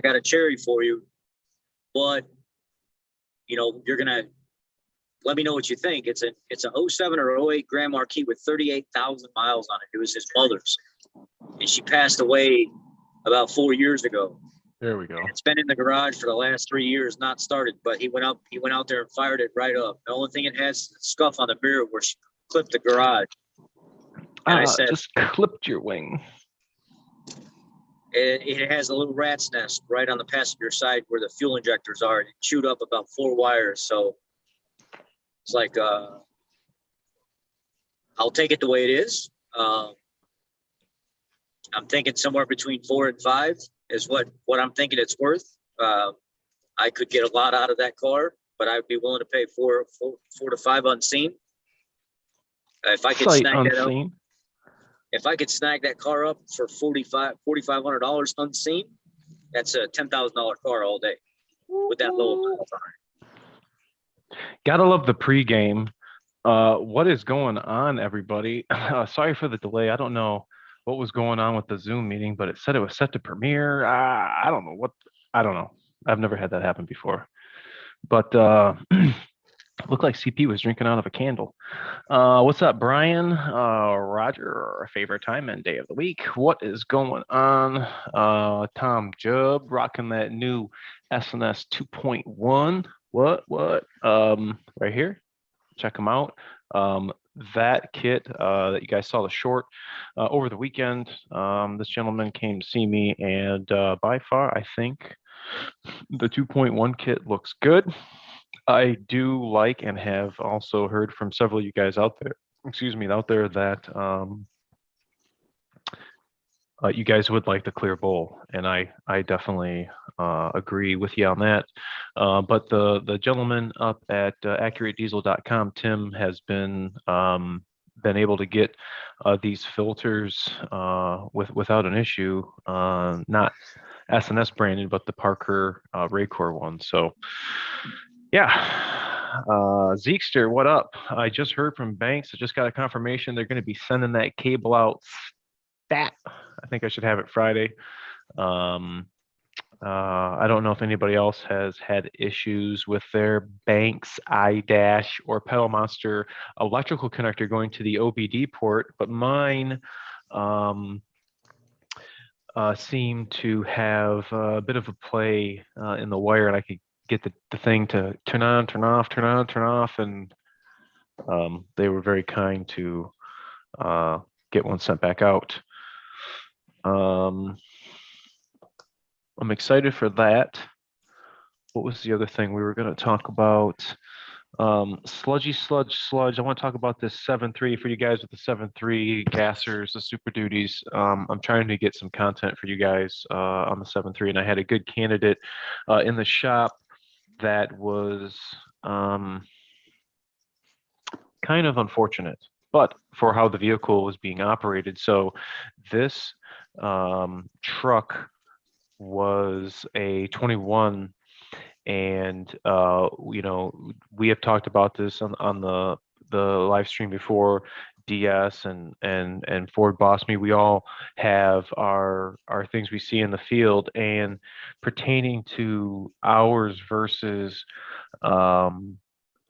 got a cherry for you, but you know, you're gonna let me know what you think. It's a 07 or 08 Grand Marquis with 38,000 miles on it. It was his mother's, and she passed away about 4 years ago. There we go. And it's been in the garage for the last 3 years, not started, but he went out there and fired it right up. The only thing it has is a scuff on the mirror where she clipped the garage. And I said, just clipped your wing. It has a little rat's nest right on the passenger side where the fuel injectors are, and it chewed up about 4 wires. So it's like, I'll take it the way it is. I'm thinking somewhere between 4 and 5 is what I'm thinking it's worth. I could get a lot out of that car, but I'd be willing to pay 4 to 5 unseen. If I could snag that up. If I could snag that car up for $4,500 unseen, that's a $10,000 car all day with that low miles on it. Gotta love the pregame. What is going on, everybody? Sorry for the delay. I don't know what was going on with the Zoom meeting, but it said it was set to premiere. I don't know. I've never had that happen before. But looked like CP was drinking out of a candle. What's up, Brian? Roger, favorite time and day of the week. What is going on? Tom Jubb rocking that new SNS 2.1. What? Right here. Check them out. That kit that you guys saw the short over the weekend. This gentleman came to see me, and by far, I think the 2.1 kit looks good. I do like and have also heard from several of you guys out there, that you guys would like the clear bowl, and I definitely agree with you on that. But the gentleman up at AccurateDiesel.com, Tim, has been able to get these filters without an issue, not SNS branded, but the Parker Raycor one. So yeah, Zeekster, what up? I just heard from Banks. I just got a confirmation they're going to be sending that cable out stat. I think I should have it Friday. I don't know if anybody else has had issues with their Banks iDash or Pedal Monster electrical connector going to the OBD port, but mine seem to have a bit of a play in the wire, and I could get the thing to turn on, turn off, and they were very kind to get one sent back out. I'm excited for that. What was the other thing we were going to talk about? Sludge. I want to talk about this 7.3 for you guys with the 7.3 gassers, the Super Duties. I'm trying to get some content for you guys on the 7.3, and I had a good candidate in the shop that was kind of unfortunate, but for how the vehicle was being operated. So this truck was a 21, and we have talked about this on the live stream before. DS and Ford Boss Me, we all have our things we see in the field, and pertaining to hours versus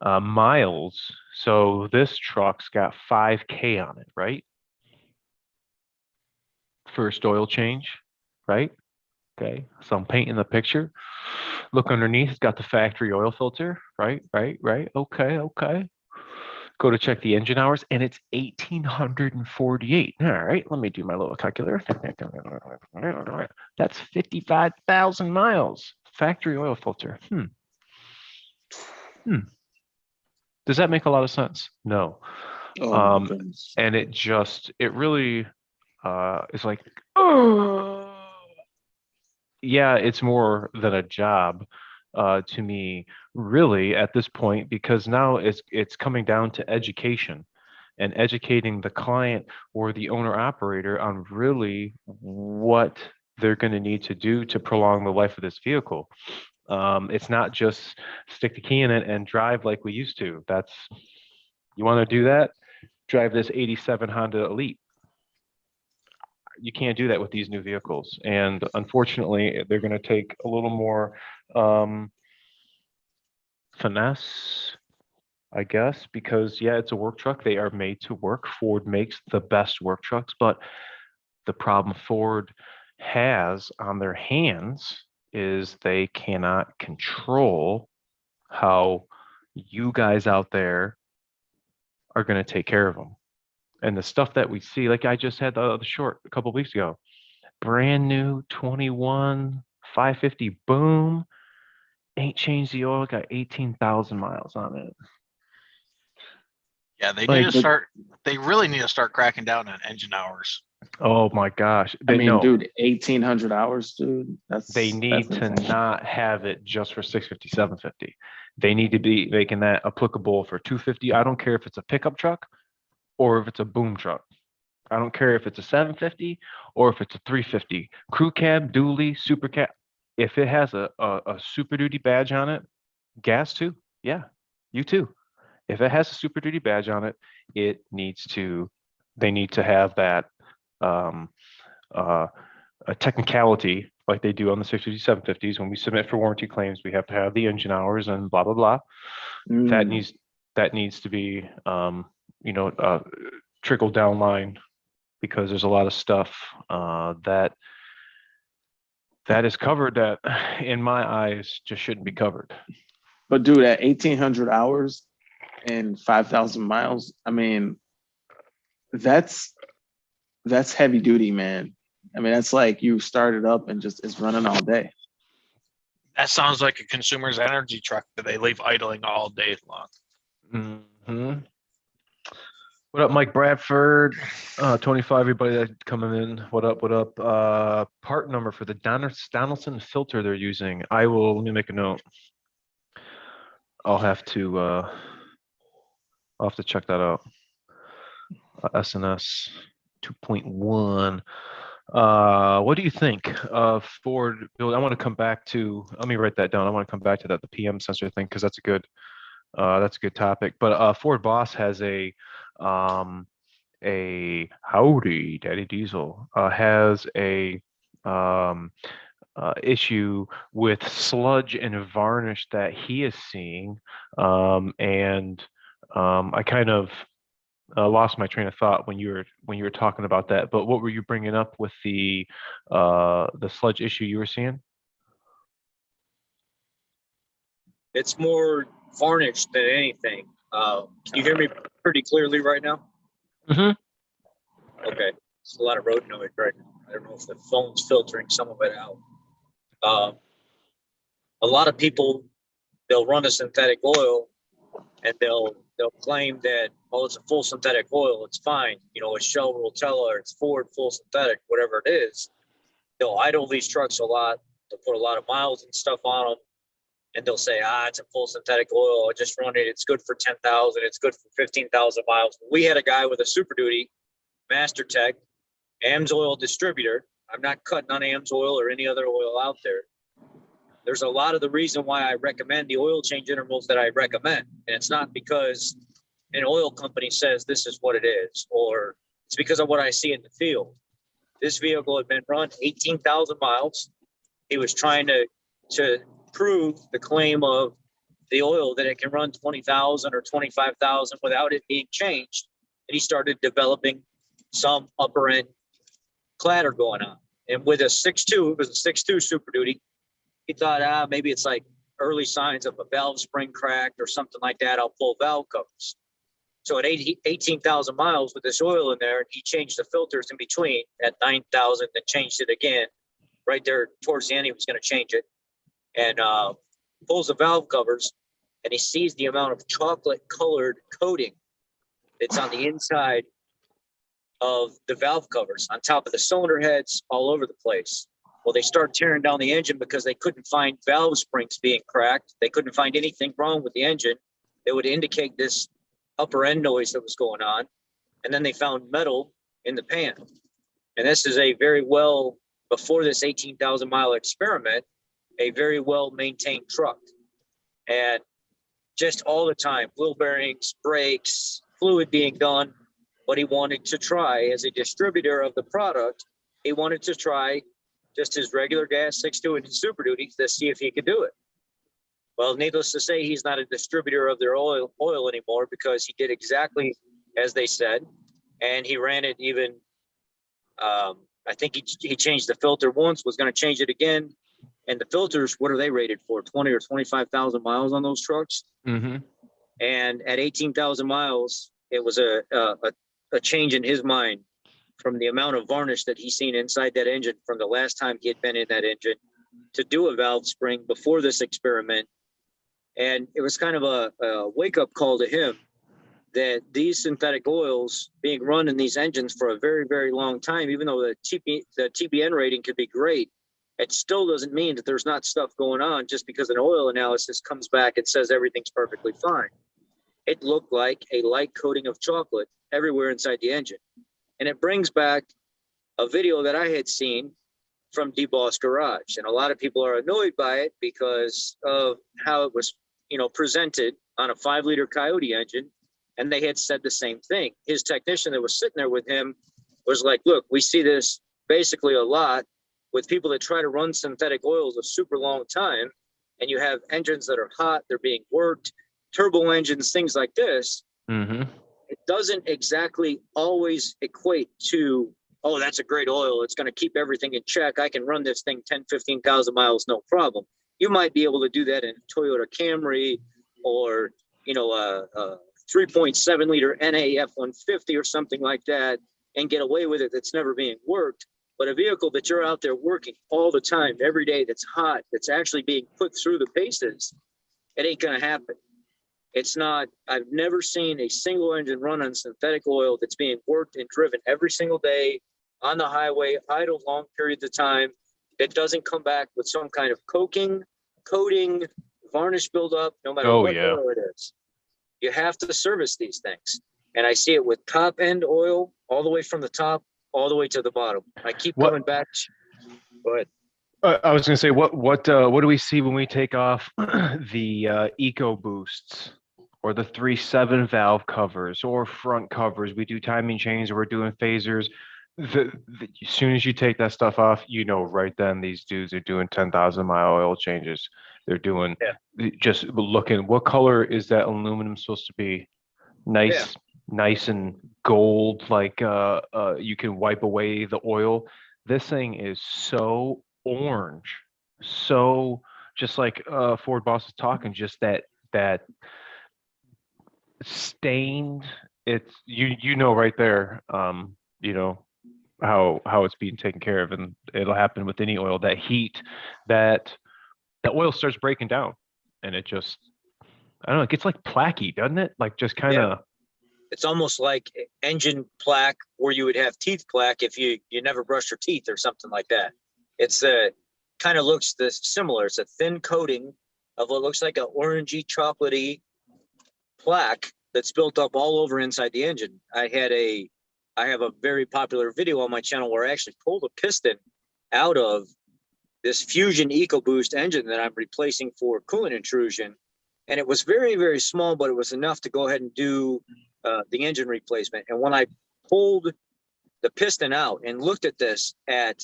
miles. So this truck's got 5K on it, right? First oil change, right? Okay, so I'm painting the picture. Look underneath, it's got the factory oil filter, right? Okay. Go to check the engine hours, and it's 1,848. All right, let me do my little calculator. That's 55,000 miles. Factory oil filter. Does that make a lot of sense? No. And it really is like, yeah, it's more than a job to me, really, at this point, because now it's coming down to education and educating the client or the owner operator on really what they're going to need to do to prolong the life of this vehicle. It's not just stick the key in it and drive like we used to. You want to do that? Drive this 87 Honda Elite. you can't do that with these new vehicles. And unfortunately, they're going to take a little more finesse, I guess, because yeah, it's a work truck. They are made to work. Ford makes the best work trucks, but the problem Ford has on their hands is they cannot control how you guys out there are going to take care of them. And the stuff that we see, like I just had the short a couple of weeks ago, brand new 21 550 boom, ain't changed the oil, got 18,000 miles on it. Yeah, they Like, need to start. They really need to start cracking down on engine hours. oh my gosh. I mean, no, dude, 1,800 hours, dude. they need that's to insane. not have it just for 650, 750. They need to be making that applicable for 250. I don't care if it's a pickup truck or if it's a boom truck. I don't care if it's a 750 or if it's a 350. Crew cab, dually, super cab. If it has a Super Duty badge on it, gas too. Yeah, you too. If it has a Super Duty badge on it, they need to have that a technicality like they do on the 650, 750s. When we submit for warranty claims, we have to have the engine hours and blah, blah, blah. That needs to be, trickled down line, because there's a lot of stuff that is covered that in my eyes just shouldn't be covered. But dude, at 1,800 hours and 5,000 miles, I mean, that's heavy duty, man. I mean, that's like you started up and just is running all day. That sounds like a consumer's energy truck that they leave idling all day long. Mm-hmm. What up, Mike Bradford? 25, everybody that's coming in. What up? What up? Part number for the Donaldson filter they're using. Let me make a note. I'll have to check that out. SNS 2.1. What do you think of Ford build? I want to come back to, let me write that down. I want to come back to that, the PM sensor thing, because that's a good topic. But Ford Boss has a howdy, Daddy Diesel has a issue with sludge and varnish that he is seeing, and I kind of lost my train of thought when you were talking about that. But what were you bringing up with the sludge issue you were seeing? It's more varnish than anything. Can you hear me pretty clearly right now? Mm-hmm. Okay. It's a lot of road noise right now. I don't know if the phone's filtering some of it out. A lot of people, they'll run a synthetic oil and they'll claim that, oh, it's a full synthetic oil, it's fine. You know, it's Shell, Rotella, or it's Ford full synthetic, whatever it is. They'll idle these trucks a lot. They'll put a lot of miles and stuff on them. And they'll say, it's a full synthetic oil. I just run it. It's good for 10,000. It's good for 15,000 miles. We had a guy with a Super Duty Master Tech AMSOIL distributor. I'm not cutting on AMSOIL or any other oil out there. There's a lot of the reason why I recommend the oil change intervals that I recommend. And it's not because an oil company says this is what it is, or it's because of what I see in the field. This vehicle had been run 18,000 miles. He was trying to prove the claim of the oil that it can run 20,000 or 25,000 without it being changed. And he started developing some upper end clatter going on. And with a 6.2, it was a 6.2 Super Duty, he thought, maybe it's like early signs of a valve spring cracked or something like that. I'll pull valve covers. So at 18,000 miles with this oil in there, he changed the filters in between at 9,000, then changed it again. Right there towards the end, he was going to change it. And pulls the valve covers, and he sees the amount of chocolate colored coating that's on the inside of the valve covers, on top of the cylinder heads, all over the place. Well, they start tearing down the engine because they couldn't find valve springs being cracked. They couldn't find anything wrong with the engine that would indicate this upper end noise that was going on. And then they found metal in the pan. And this is a very well, before this 18,000 mile experiment, a very well maintained truck. And just all the time, wheel bearings, brakes, fluid being done. What he wanted to try as a distributor of the product he wanted to try just his regular gas 6.2 and Super Duty to see if he could do it. Well, needless to say, he's not a distributor of their oil anymore because he did exactly as they said, and he ran it even. I think he changed the filter once, was going to change it again, and the filters, what are they rated for? 20 or 25,000 miles on those trucks, Mm-hmm. and at 18,000 miles, it was a change in his mind from the amount of varnish that he's seen inside that engine from the last time he had been in that engine to do a valve spring before this experiment. And it was kind of a wake-up call to him that these synthetic oils being run in these engines for a very, very long time, even though the TBN rating could be great, it still doesn't mean that there's not stuff going on just because an oil analysis comes back and says everything's perfectly fine. It looked like a light coating of chocolate everywhere inside the engine. And it brings back a video that I had seen from DeBoss Garage. And a lot of people are annoyed by it because of how it was, presented on a 5-liter Coyote engine. And they had said the same thing. His technician that was sitting there with him was like, look, we see this basically a lot with people that try to run synthetic oils a super long time. And you have engines that are hot, they're being worked, turbo engines, things like this. Mm-hmm. It doesn't exactly always equate to, oh, that's a great oil. It's going to keep everything in check. I can run this thing 10, 15,000 miles, no problem. You might be able to do that in a Toyota Camry or, a 3.7 liter NA F-150 or something like that and get away with it that's never being worked. But a vehicle that you're out there working all the time, every day, that's hot, that's actually being put through the paces, it ain't going to happen. It's not, I've never seen a single engine run on synthetic oil that's being worked and driven every single day on the highway, idle long periods of time, that doesn't come back with some kind of coating, varnish buildup, no matter what oil it is. You have to service these things. And I see it with top end oil, all the way from the top, all the way to the bottom. I keep coming back. Go ahead. I was going to say, what do we see when we take off the Eco Boosts or the 3.7 valve covers or front covers? We do timing chains, or we're doing phasers. As soon as you take that stuff off, right then these dudes are doing 10,000 mile oil changes. They're doing just looking. What color is that aluminum supposed to be? Nice and gold, like you can wipe away the oil. This thing is so orange, so just like Ford Boss is talking, just that stained. It's right there. How it's being taken care of, and it'll happen with any oil. That heat, that the oil starts breaking down, and it just, I don't know, it gets like plaquey, doesn't it? Like just kind of. It's almost like engine plaque, where you would have teeth plaque if you never brush your teeth or something like that. It's kind of looks similar. It's a thin coating of what looks like an orangey, chocolatey plaque that's built up all over inside the engine. I have a very popular video on my channel where I actually pulled a piston out of this Fusion EcoBoost engine that I'm replacing for coolant intrusion. And it was very, very small, but it was enough to go ahead and do the engine replacement. And when I pulled the piston out and looked at this at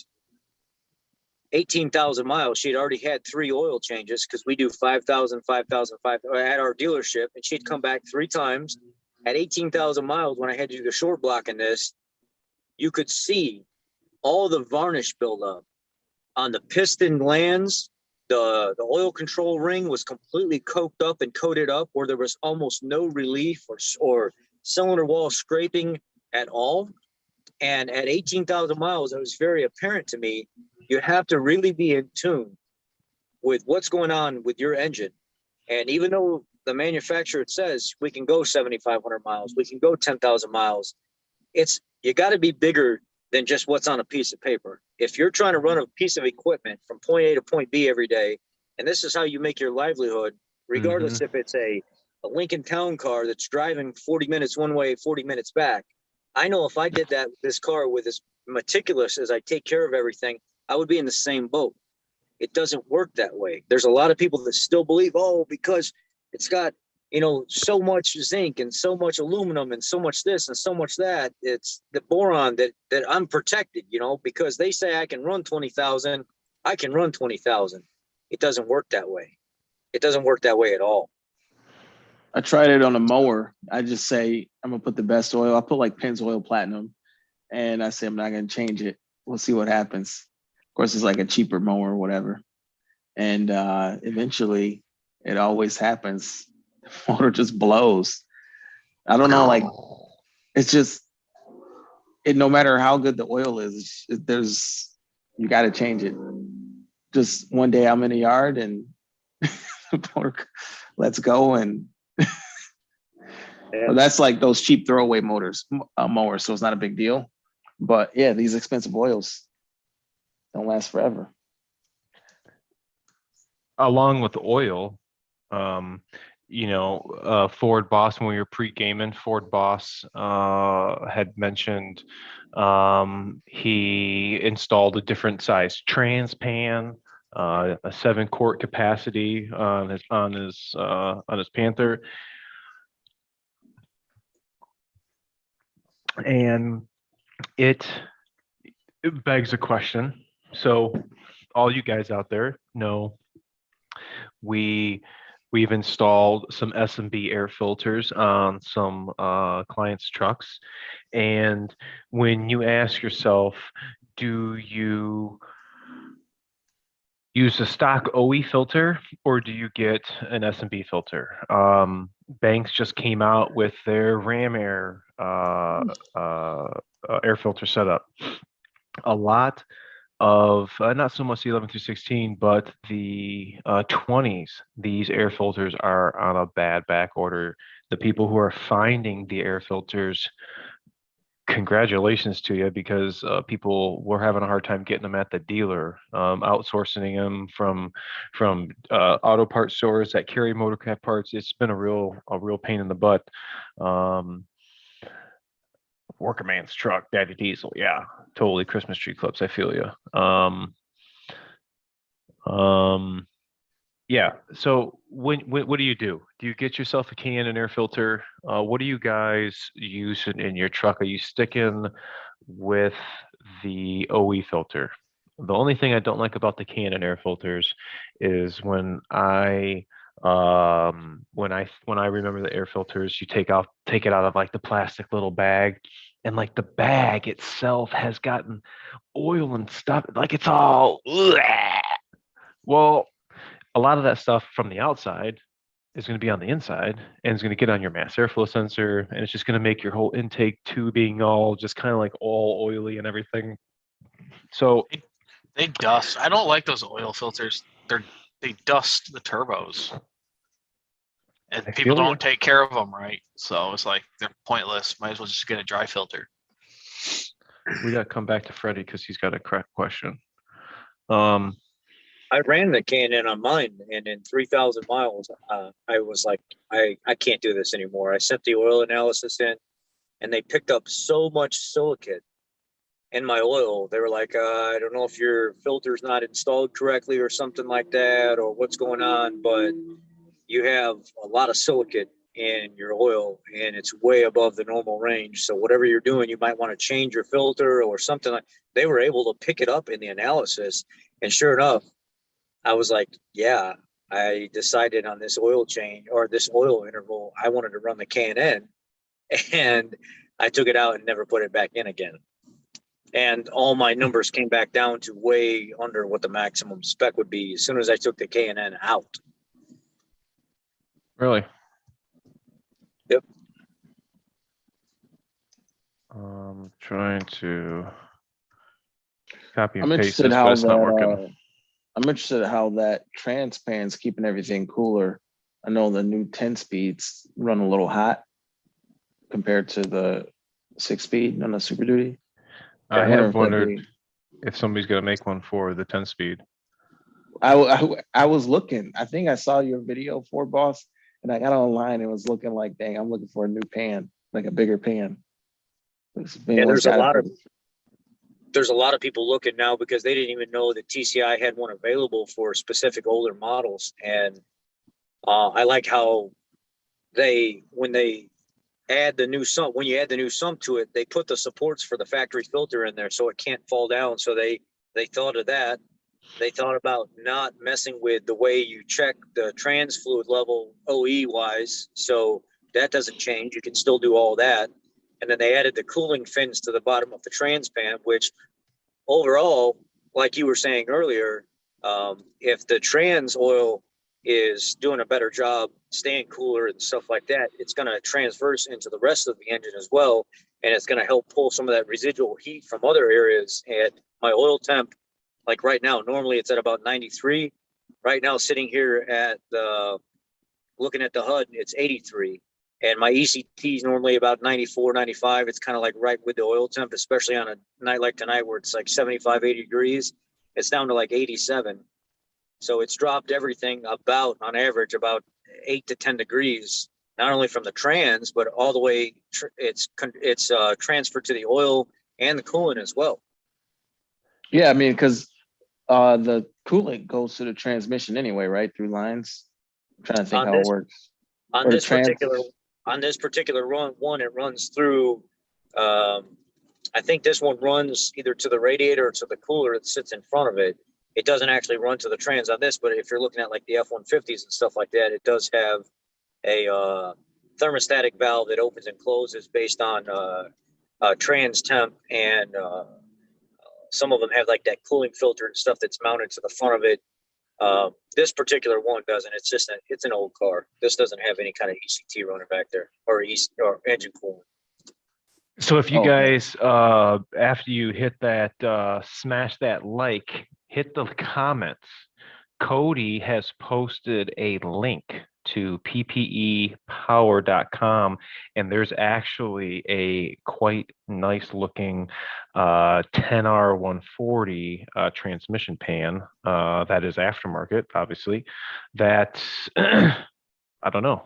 18,000 miles, she'd already had 3 oil changes, because we do 5,000, 5,000, 5,000 at our dealership. And she'd come back 3 times. At 18,000 miles, when I had to do the short block in this, you could see all the varnish buildup on the piston glands. The oil control ring was completely coked up and coated up, where there was almost no relief or cylinder wall scraping at all. And at 18,000 miles, it was very apparent to me, you have to really be in tune with what's going on with your engine. And even though the manufacturer says we can go 7,500 miles, we can go 10,000 miles, you got to be bigger than just what's on a piece of paper. If you're trying to run a piece of equipment from point A to point B every day, and this is how you make your livelihood, regardless if it's a Lincoln Town car that's driving 40 minutes one way, 40 minutes back. I know if I did that with this car, with as meticulous as I take care of everything, I would be in the same boat. It doesn't work that way. There's a lot of people that still believe, because it's got you know, so much zinc and so much aluminum and so much this and so much that. It's the boron that I'm protected, you know, because they say I can run 20,000, I can run 20,000. It doesn't work that way. It doesn't work that way at all. I tried it on a mower. I just say I'm gonna put the best oil. I put like Pennzoil Platinum, and I say I'm not gonna change it. We'll see what happens. Of course, it's like a cheaper mower or whatever. And eventually, it always happens. The motor just blows. I don't know, like it's just it. No matter how good the oil is, there's you got to change it. Just one day I'm in the yard and let's go and. Well, that's like those cheap throwaway mowers, so it's not a big deal. But yeah, these expensive oils don't last forever. Along with the oil, Ford Boss, when we were pre-gaming, Ford Boss had mentioned he installed a different size trans pan, a 7-quart capacity on his Panther. And it begs a question. So all you guys out there know we've installed some S&B air filters on some clients' trucks. And when you ask yourself, do you use a stock OE filter or do you get an S&B filter? Banks just came out with their Ram Air air filter setup. A lot of not so much the 11 through 16, but the 20s, these air filters are on a bad back order. The people who are finding the air filters, congratulations to you, because people were having a hard time getting them at the dealer, outsourcing them from auto parts stores that carry motorcraft parts. It's been a real pain in the butt. Work a man's truck, daddy diesel. Yeah, totally. Christmas tree clips. I feel you. Yeah. So what do you do? Do you get yourself a Canon air filter? What do you guys use in your truck? Are you sticking with the OE filter? The only thing I don't like about the Canon air filters is when I remember the air filters, you take it out of like the plastic little bag, and like the bag itself has gotten oil and stuff, like it's all bleh. Well, a lot of that stuff from the outside is going to be on the inside, and it's going to get on your mass airflow sensor, and it's just going to make your whole intake tubing all just kind of like all oily and everything. So they dust. I don't like those oil filters. They dust the turbos, and people don't take care of them right. So it's like they're pointless. Might as well just get a dry filter. We got to come back to Freddie because he's got a correct question. I ran the Canon on mine, and in 3,000 miles, I was like, I can't do this anymore. I sent the oil analysis in, and they picked up so much silicate in my oil. They were like, I don't know if your filter's not installed correctly or something like that, or what's going on, but you have a lot of silicate in your oil, and it's way above the normal range. So whatever you're doing, you might want to change your filter or something like. They were able to pick it up in the analysis, and sure enough, I was like, yeah, I decided on this oil change or this oil interval, I wanted to run the K&N, and I took it out and never put it back in again. And all my numbers came back down to way under what the maximum spec would be as soon as I took the K&N out. Really? Yep. Trying to copy and I'm paste interested this, how but it's not working. I'm interested how that trans pan's keeping everything cooler. I know the new 10 speeds run a little hot compared to the 6-speed on the Super Duty. I wonder have if that'd wondered be- if somebody's going to make one for the 10-speed. I was looking. I think I saw your video for Boss, and I got online and was looking like, dang, I'm looking for a new pan, like a bigger pan. Yeah, there's a lot of people looking now because they didn't even know that TCI had one available for specific older models. And I like how when they add the new sump, when you add the new sump to it, they put the supports for the factory filter in there so it can't fall down. So they thought of that. They thought about not messing with the way you check the trans fluid level OE wise. So that doesn't change. You can still do all that. And then they added the cooling fins to the bottom of the trans pan, which overall, like you were saying earlier, if the trans oil is doing a better job staying cooler and stuff like that, it's going to transverse into the rest of the engine as well. And it's going to help pull some of that residual heat from other areas. And my oil temp, like right now, normally it's at about 93. Right now, sitting here at looking at the HUD, it's 83. And my ECT is normally about 94, 95. It's kind of like right with the oil temp, especially on a night like tonight where it's like 75, 80 degrees. It's down to like 87. So it's dropped everything about, on average, about 8 to 10 degrees, not only from the trans, but all the way it's transferred to the oil and the coolant as well. Yeah, I mean, because the coolant goes to the transmission anyway, right? Through lines. I'm trying to think On how this- it works. On Or this trans- particular one, it runs through. I think this one runs either to the radiator or to the cooler that sits in front of it. It doesn't actually run to the trans on this, but if you're looking at like the F-150s and stuff like that, it does have a thermostatic valve that opens and closes based on trans temp, and some of them have like that cooling filter and stuff that's mounted to the front of it. This particular one doesn't. It's just it's an old car. This doesn't have any kind of ECT running back there or engine coolant. So if you Okay. guys, after you hit that, smash that like, hit the comments. Cody has posted a link to ppepower.com, and there's actually a quite nice looking 10R140 transmission pan that is aftermarket, obviously. That I don't know.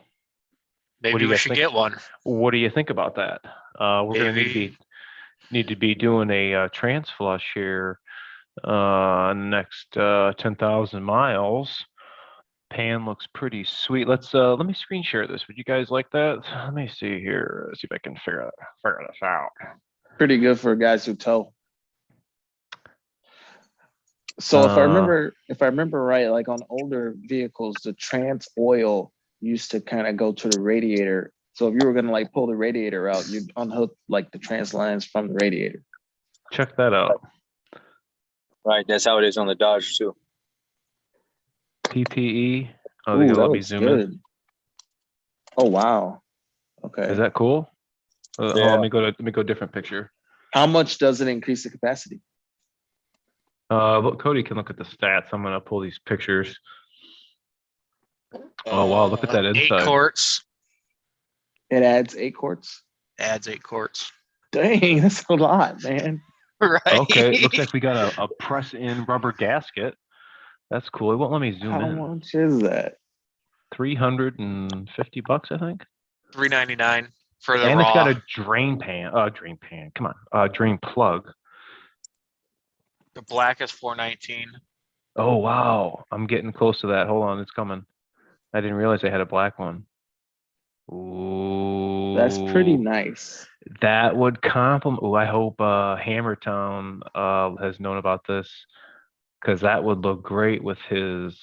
What do Maybe you we guys should think? get one. What do you think about that? We're gonna Maybe. need to be doing a trans flush here next 10,000 miles. Pan looks pretty sweet. Let me screen share this. Would you guys like that? Let me see here. See if I can figure this out. Pretty good for guys who tow. So if I remember right, like on older vehicles, the trans oil used to kind of go to the radiator. So if you were gonna like pull the radiator out, you'd unhook like the trans lines from the radiator. Check that out. Right, that's how it is on the Dodge too. PPE. Oh, Ooh, they that gonna let me looks zoom in. good. Oh wow. Okay. Is that cool? Yeah. Let me go different picture. How much does it increase the capacity? Look, Cody can look at the stats. I'm gonna pull these pictures. Oh wow, look at that 8 inside. quarts. It adds 8 quarts. Adds 8 quarts. Dang, that's a lot, man. Right. Okay, looks like we got a press-in rubber gasket. That's cool. It won't let me zoom How in. much is that? $350, I think. $3.99 for the And raw. it's got a drain pan. Come on, drain plug. The black is $4.19. Oh wow, I'm getting close to that. Hold on, it's coming. I didn't realize they had a black one. Ooh, That's pretty nice. That would compliment. Oh, I hope Hammertown has known about this, because that would look great with his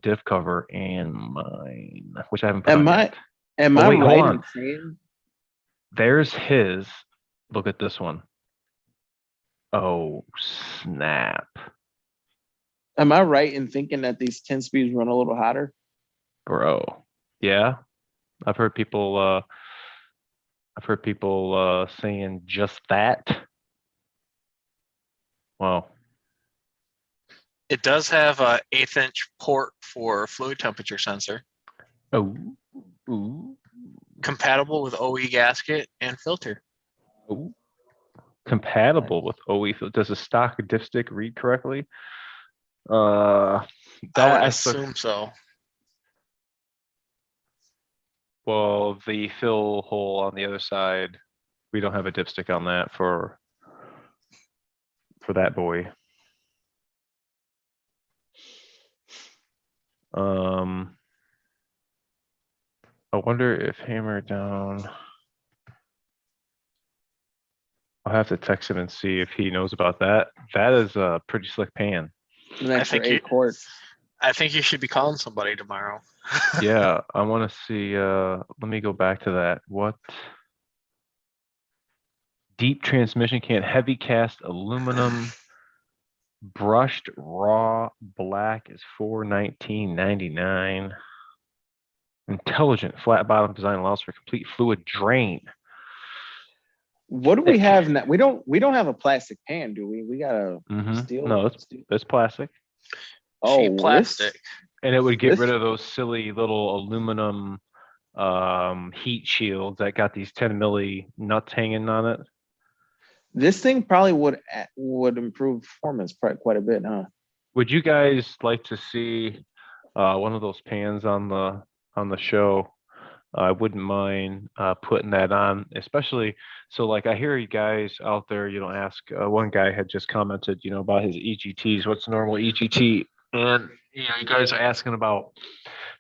diff cover and mine, which I haven't put on yet. Am Oh, I wait, hold right on. in saying? There's his. Look at this one. Oh, snap. Am I right in thinking that these 10 speeds run a little hotter? Bro. Yeah. I've heard people saying just that. Wow. It does have a 1/8 inch port for fluid temperature sensor, Oh. Ooh. compatible with OE gasket and filter. Ooh. Compatible with OE. Does the stock dipstick read correctly? I That would I assume so. Well, the fill hole on the other side, we don't have a dipstick on that for that boy. I wonder if hammer down. I'll have to text him and see if he knows about that. That is a pretty slick pan. An I extra think you- 8 quarts. I think you should be calling somebody tomorrow. Yeah, I want to see. Let me go back to that. What? Deep transmission can, heavy cast aluminum, brushed raw black is $419.99. Intelligent flat bottom design allows for complete fluid drain. What do we Thick. have now? We don't have a plastic pan, do we? We got a steel. No, it's plastic, Cheap this- plastic. and it would get This- rid of those silly little aluminum heat shields that got these 10 milli nuts hanging on it. This thing probably would improve performance quite a bit, huh? Would you guys like to see one of those pans on the show? I wouldn't mind putting that on, especially so like I hear you guys out there, ask, one guy had just commented, about his EGTs, what's the normal EGT? And, you guys are asking about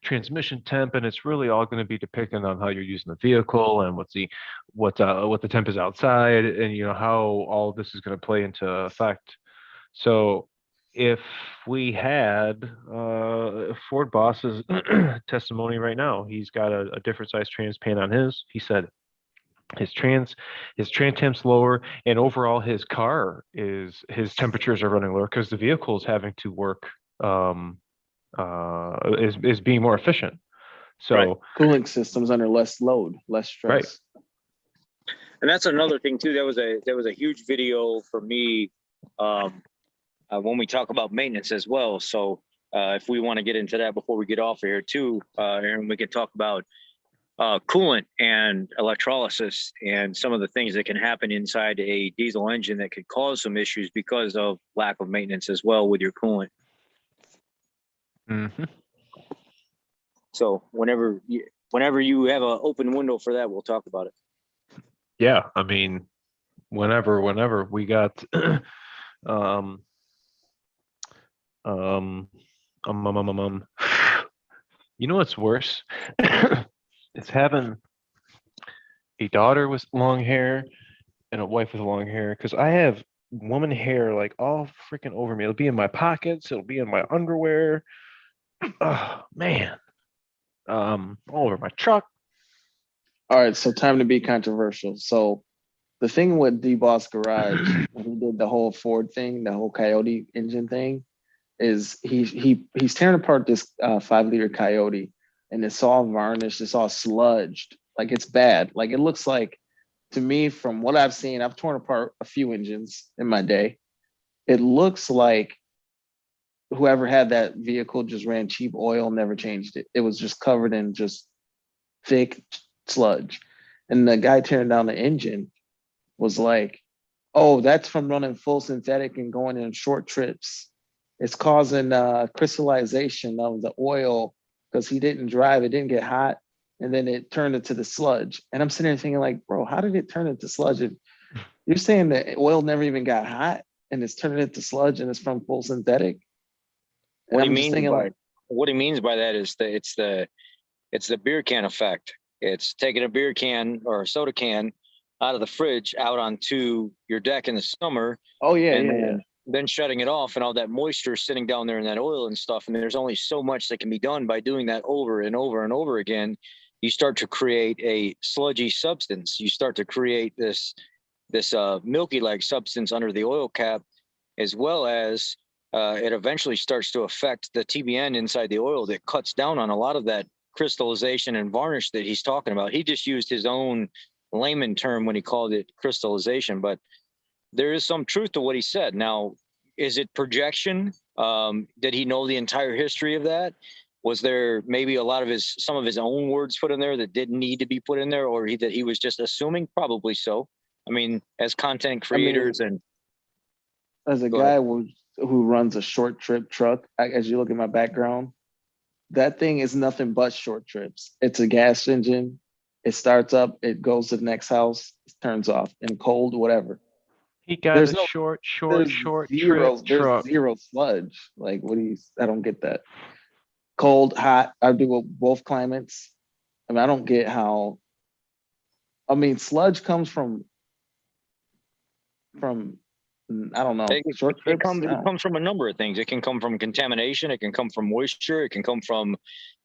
transmission temp, and it's really all going to be dependent on how you're using the vehicle and what the temp is outside, and how all of this is going to play into effect. So if we had Ford Boss's testimony right now, he's got a different size trans pan on his. He said his trans temp's lower, and overall his temperatures are running lower because the vehicle is having to work is being more efficient. So Right. Cooling systems under less load, less stress. And that's another thing too. There was a huge video for me when we talk about maintenance as well. So if we want to get into that before we get off of here too, and we can talk about coolant and electrolysis and some of the things that can happen inside a diesel engine that could cause some issues because of lack of maintenance as well with your coolant. mhm. So whenever you have an open window for that, we'll talk about it. Yeah, I mean, whenever we got um what's worse? It's having a daughter with long hair and a wife with long hair, because I have woman hair like all freaking over me. It'll be in my pockets, it'll be in my underwear. Oh man. All over my truck. All right, so time to be controversial. So the thing with D-Boss Garage, when he did the whole Ford thing, the whole Coyote engine thing, is he's tearing apart this 5-liter Coyote, and it's all varnished, it's all sludged, like it's bad. Like it looks like, to me, from what I've seen, I've torn apart a few engines in my day. It looks like whoever had that vehicle just ran cheap oil, never changed it. It was just covered in just thick sludge. And the guy tearing down the engine was like, oh, that's from running full synthetic and going in short trips. It's causing crystallization of the oil because he didn't drive, it didn't get hot, and then it turned into the sludge. And I'm sitting there thinking like, bro, how did it turn into sludge? You're saying the oil never even got hot and it's turning into sludge and it's from full synthetic? And What he I'm just means thinking by like, what he means by that is that it's the beer can effect. It's taking a beer can or a soda can out of the fridge out onto your deck in the summer, oh yeah, and then shutting it off, and all that moisture sitting down there in that oil and stuff. And there's only so much that can be done by doing that over and over and over again. You start to create a sludgy substance. You start to create this milky-like substance under the oil cap, as well as it eventually starts to affect the TBN inside the oil that cuts down on a lot of that crystallization and varnish that he's talking about. He just used his own layman term when he called it crystallization, but there is some truth to what he said. Now, is it projection? Did he know the entire history of that? Was there maybe some of his own words put in there that didn't need to be put in there, or that he was just assuming? Probably so. I mean, as content creators and as a guy who runs a short trip truck, as you look at my background, that thing is nothing but short trips. It's a gas engine. It starts up, it goes to the next house, it turns off, in cold, whatever. He got There's a no- short Zero, trip there's truck. zero sludge. Like, I don't get that. Cold, hot, I do both climates. I mean, I don't get how. I mean, sludge comes from I don't know, short It trips. comes from a number of things. It can come from contamination. It can come from moisture. It can come from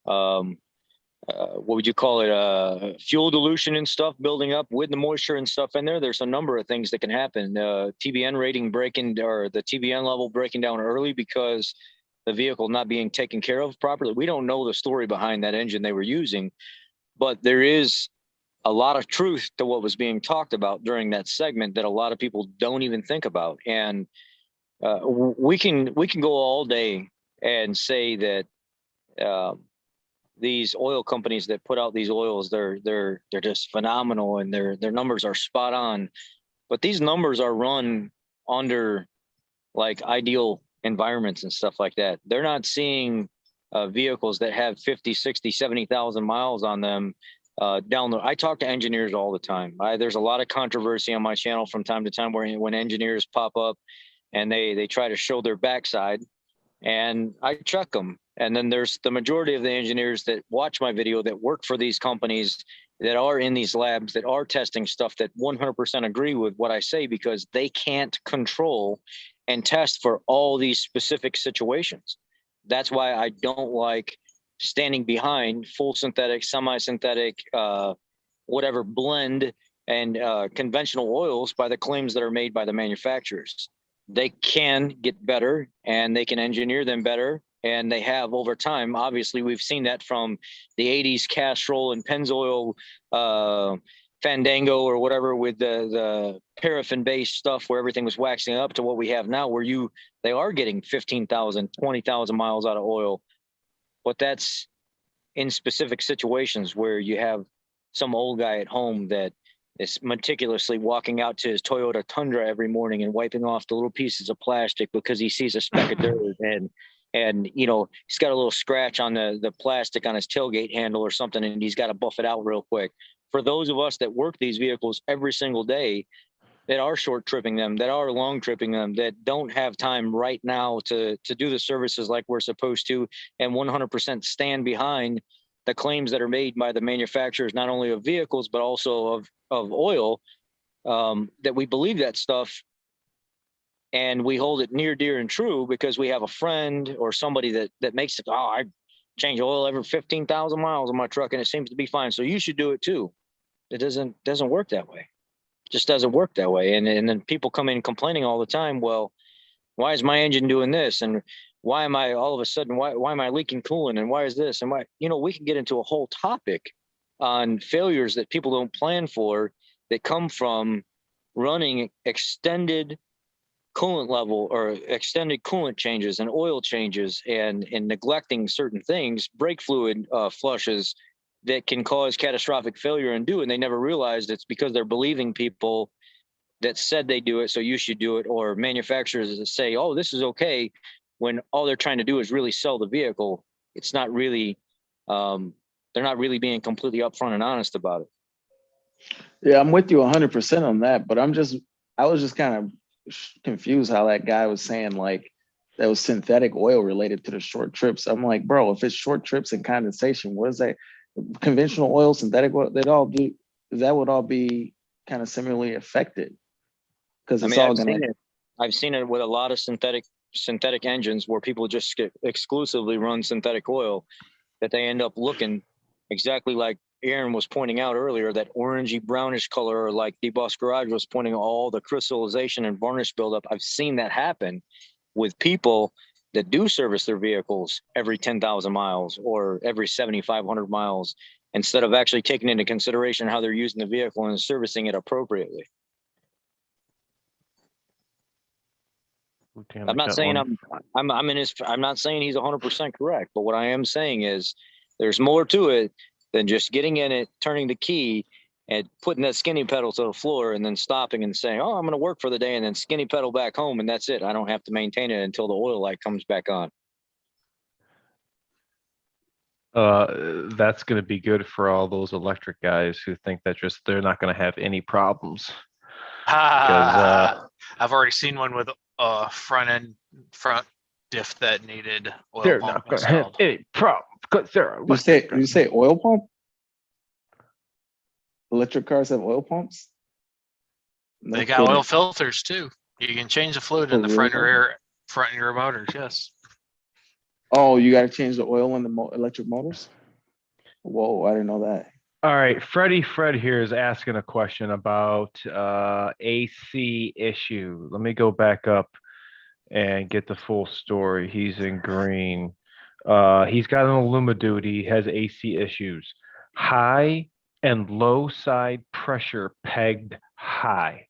what would you call it? Fuel dilution and stuff building up with the moisture and stuff in there. There's a number of things that can happen. TBN rating breaking, or the TBN level breaking down early because the vehicle not being taken care of properly. We don't know the story behind that engine they were using, but there is a lot of truth to what was being talked about during that segment that a lot of people don't even think about. And we can go all day and say that these oil companies that put out these oils, they're just phenomenal and their numbers are spot on. But these numbers are run under like ideal environments and stuff like that. They're not seeing vehicles that have 50, 60, 70,000 miles on them down the. I talk to engineers all the time. There's a lot of controversy on my channel from time to time when engineers pop up and they try to show their backside, and I check them. And then there's the majority of the engineers that watch my video that work for these companies that are in these labs that are testing stuff that 100% agree with what I say, because they can't control and test for all these specific situations. That's why I don't like standing behind full synthetic, semi-synthetic, whatever blend and conventional oils by the claims that are made by the manufacturers. They can get better and they can engineer them better. And they have over time. Obviously, we've seen that from the 80s Castrol and Pennzoil Fandango or whatever with the paraffin-based stuff where everything was waxing up to what we have now, where they are getting 15,000, 20,000 miles out of oil. But that's in specific situations where you have some old guy at home that is meticulously walking out to his Toyota Tundra every morning and wiping off the little pieces of plastic because he sees a speck of dirt and you know, he's got a little scratch on the plastic on his tailgate handle or something, and he's got to buff it out real quick. For those of us that work these vehicles every single day, that are short tripping them, that are long tripping them, that don't have time right now to do the services like we're supposed to, and 100% stand behind the claims that are made by the manufacturers, not only of vehicles, but also of oil, that we believe that stuff. And we hold it near, dear, and true because we have a friend or somebody that makes it. Oh, I change oil every 15,000 miles on my truck, and it seems to be fine. So you should do it too. It doesn't work that way. It just doesn't work that way. And then people come in complaining all the time. Well, why is my engine doing this? And why am I all of a sudden? Why am I leaking coolant? And why is this? And why? You know, we can get into a whole topic on failures that people don't plan for that come from running extended coolant level or extended coolant changes and oil changes and neglecting certain things, brake fluid flushes that can cause catastrophic failure and they never realized it's because they're believing people that said they do it, so you should do it, or manufacturers that say, oh, this is okay, when all they're trying to do is really sell the vehicle. It's not really, they're not really being completely upfront and honest about it. Yeah, I'm with you 100% on that, but I was just kind of confused how that guy was saying like that was synthetic oil related to the short trips. I'm like, bro, if it's short trips and condensation, what is that? Conventional oil, synthetic oil, that would all be kind of similarly affected, because it's all gonna. I've seen it with a lot of synthetic engines where people just exclusively run synthetic oil, that they end up looking exactly like Aaron was pointing out earlier, that orangey brownish color, or like DeBoss Garage was pointing all the crystallization and varnish buildup. I've seen that happen with people that do service their vehicles every 10,000 miles or every 7,500 miles, instead of actually taking into consideration how they're using the vehicle and servicing it appropriately. I'm not saying I'm not saying he's 100% correct, but what I am saying is there's more to it than just getting in it, turning the key, and putting that skinny pedal to the floor, and then stopping and saying, oh, I'm going to work for the day, and then skinny pedal back home, and that's it. I don't have to maintain it until the oil light comes back on. That's going to be good for all those electric guys who think that they're not going to have any problems. I've already seen one with a front diff that needed oil They're pump not going to have installed. any problems because they're You say oil pump? Electric cars have oil pumps? No They got kidding. oil filters too. You can change the fluid in For the front of real? your motors. Yes. Oh, you got to change the oil in the electric motors? Whoa, I didn't know that. All right, Fred here is asking a question about AC issue. Let me go back up and get the full story. He's in green. He's got an Illuma duty, has AC issues. High and low side pressure pegged high.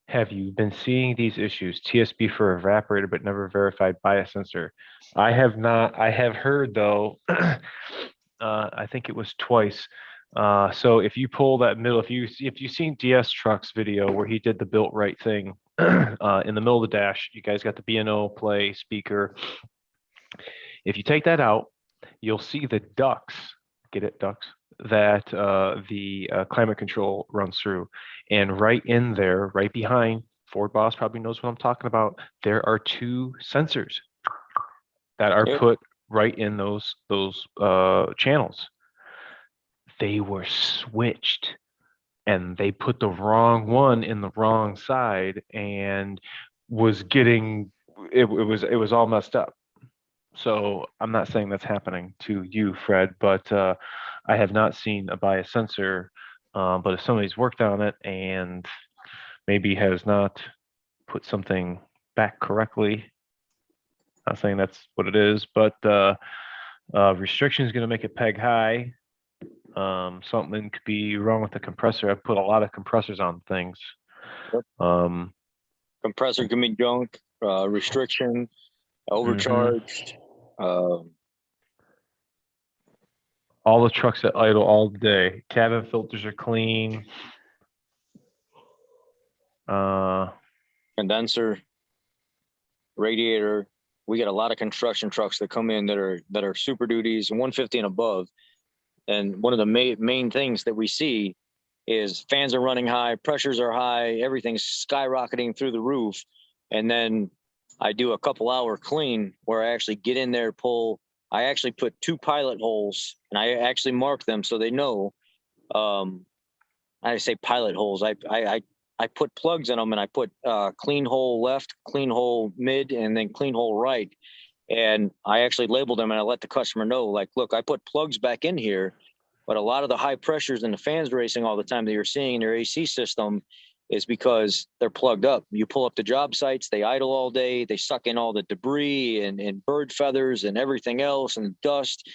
Have you been seeing these issues? TSB for evaporator, but never verified bias sensor. I have not. I have heard though, I think it was twice. So if you pull that middle, if you've seen DS Truck's video where he did the built right thing in the middle of the dash, you guys got the B&O play speaker. If you take that out, you'll see the ducts. Get it, ducts? That the climate control runs through, and right in there, right behind, Ford Boss probably knows what I'm talking about. There are two sensors that are Yep. put right in those channels. They were switched, and they put the wrong one in the wrong side, and was getting it was all messed up. So I'm not saying that's happening to you, Fred, but I have not seen a bias sensor. But if somebody's worked on it and maybe has not put something back correctly, not saying that's what it is, but restriction is going to make it peg high. Something could be wrong with the compressor. I've put a lot of compressors on things. Yep. Compressor can be junk, restriction, overcharged. All the trucks that idle all day. Cabin filters are clean. Condenser, radiator. We get a lot of construction trucks that come in that are Super Duties, 150 and above. And one of the main things that we see is fans are running high, pressures are high, everything's skyrocketing through the roof. And then I do a couple hour clean where I actually get in there, I actually put 2 pilot holes, and I actually mark them so they know. I say pilot holes. I put plugs in them, and I put clean hole left, clean hole mid, and then clean hole right. And I actually label them, and I let the customer know, like, look, I put plugs back in here, but a lot of the high pressures and the fans racing all the time that you're seeing in your AC system is because they're plugged up. You pull up the job sites, they idle all day, they suck in all the debris and bird feathers and everything else and dust,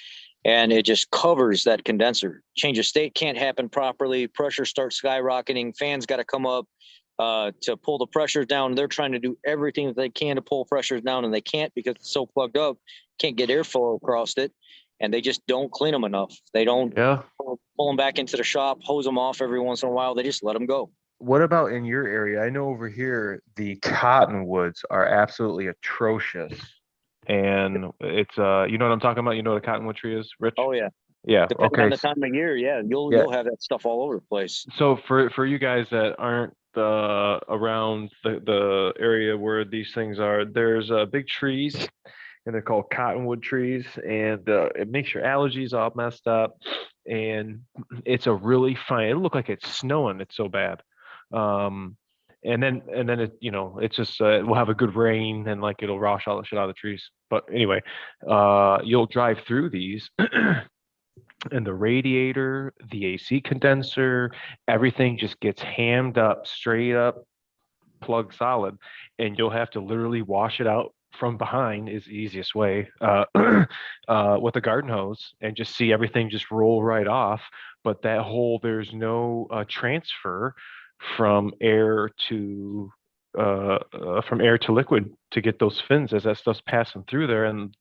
and it just covers that condenser. Change of state can't happen properly, pressure starts skyrocketing, fans got to come up to pull the pressures down. They're trying to do everything that they can to pull pressures down, and they can't because it's so plugged up, can't get airflow across it, and they just don't clean them enough. They don't pull them back into the shop, hose them off every once in a while. They just let them go. What about in your area? I know over here the cottonwoods are absolutely atrocious, and it's you know what I'm talking about. You know what a cottonwood tree is, Rich? Oh yeah. Yeah. Depending Okay. on the time of year, yeah, you'll have that stuff all over the place. So for you guys that aren't around the area where these things are, there's big trees, and they're called cottonwood trees, and it makes your allergies all messed up, and it's a really fine. It look like it's snowing. It's so bad. And then it, you know, it's just we'll have a good rain, and like it'll wash all the shit out of the trees. But anyway, you'll drive through these. And the radiator, the AC condenser, everything just gets hammed up, straight up, plug solid, and you'll have to literally wash it out from behind is the easiest way with a garden hose, and just see everything just roll right off. But that whole, there's no transfer from air to liquid to get those fins as that stuff's passing through there. And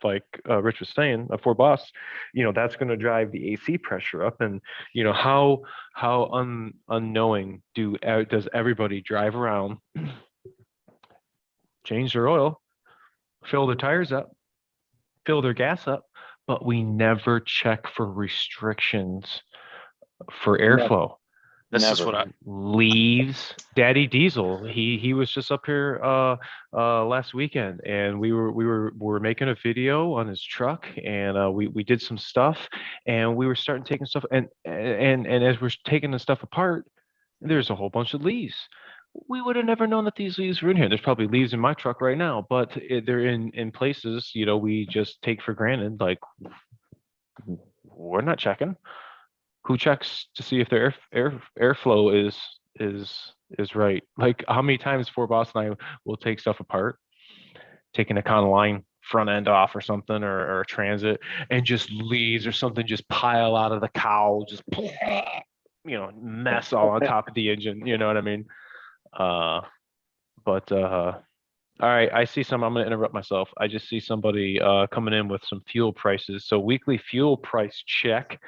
like Rich was saying, a Ford Boss, you know, that's going to drive the AC pressure up. And you know, how unknowing does everybody drive around, change their oil, fill their tires up, fill their gas up, but we never check for restrictions for airflow. This is Never. what I, Leaves Daddy Diesel. He was just up here last weekend, and we were making a video on his truck, and we did some stuff, and we were starting taking stuff, and as we're taking the stuff apart, there's a whole bunch of leaves. We would have never known that these leaves were in here. There's probably leaves in my truck right now, but they're in places, you know, we just take for granted. Like, we're not checking. Who checks to see if their airflow is right? Like, how many times Fort Boss and I will take stuff apart, taking a con line front end off or something, or a transit, and just leaves or something just pile out of the cowl, just mess all on top of the engine. You know what I mean? All right, I see some. I'm going to interrupt myself. I just see somebody coming in with some fuel prices. So weekly fuel price check.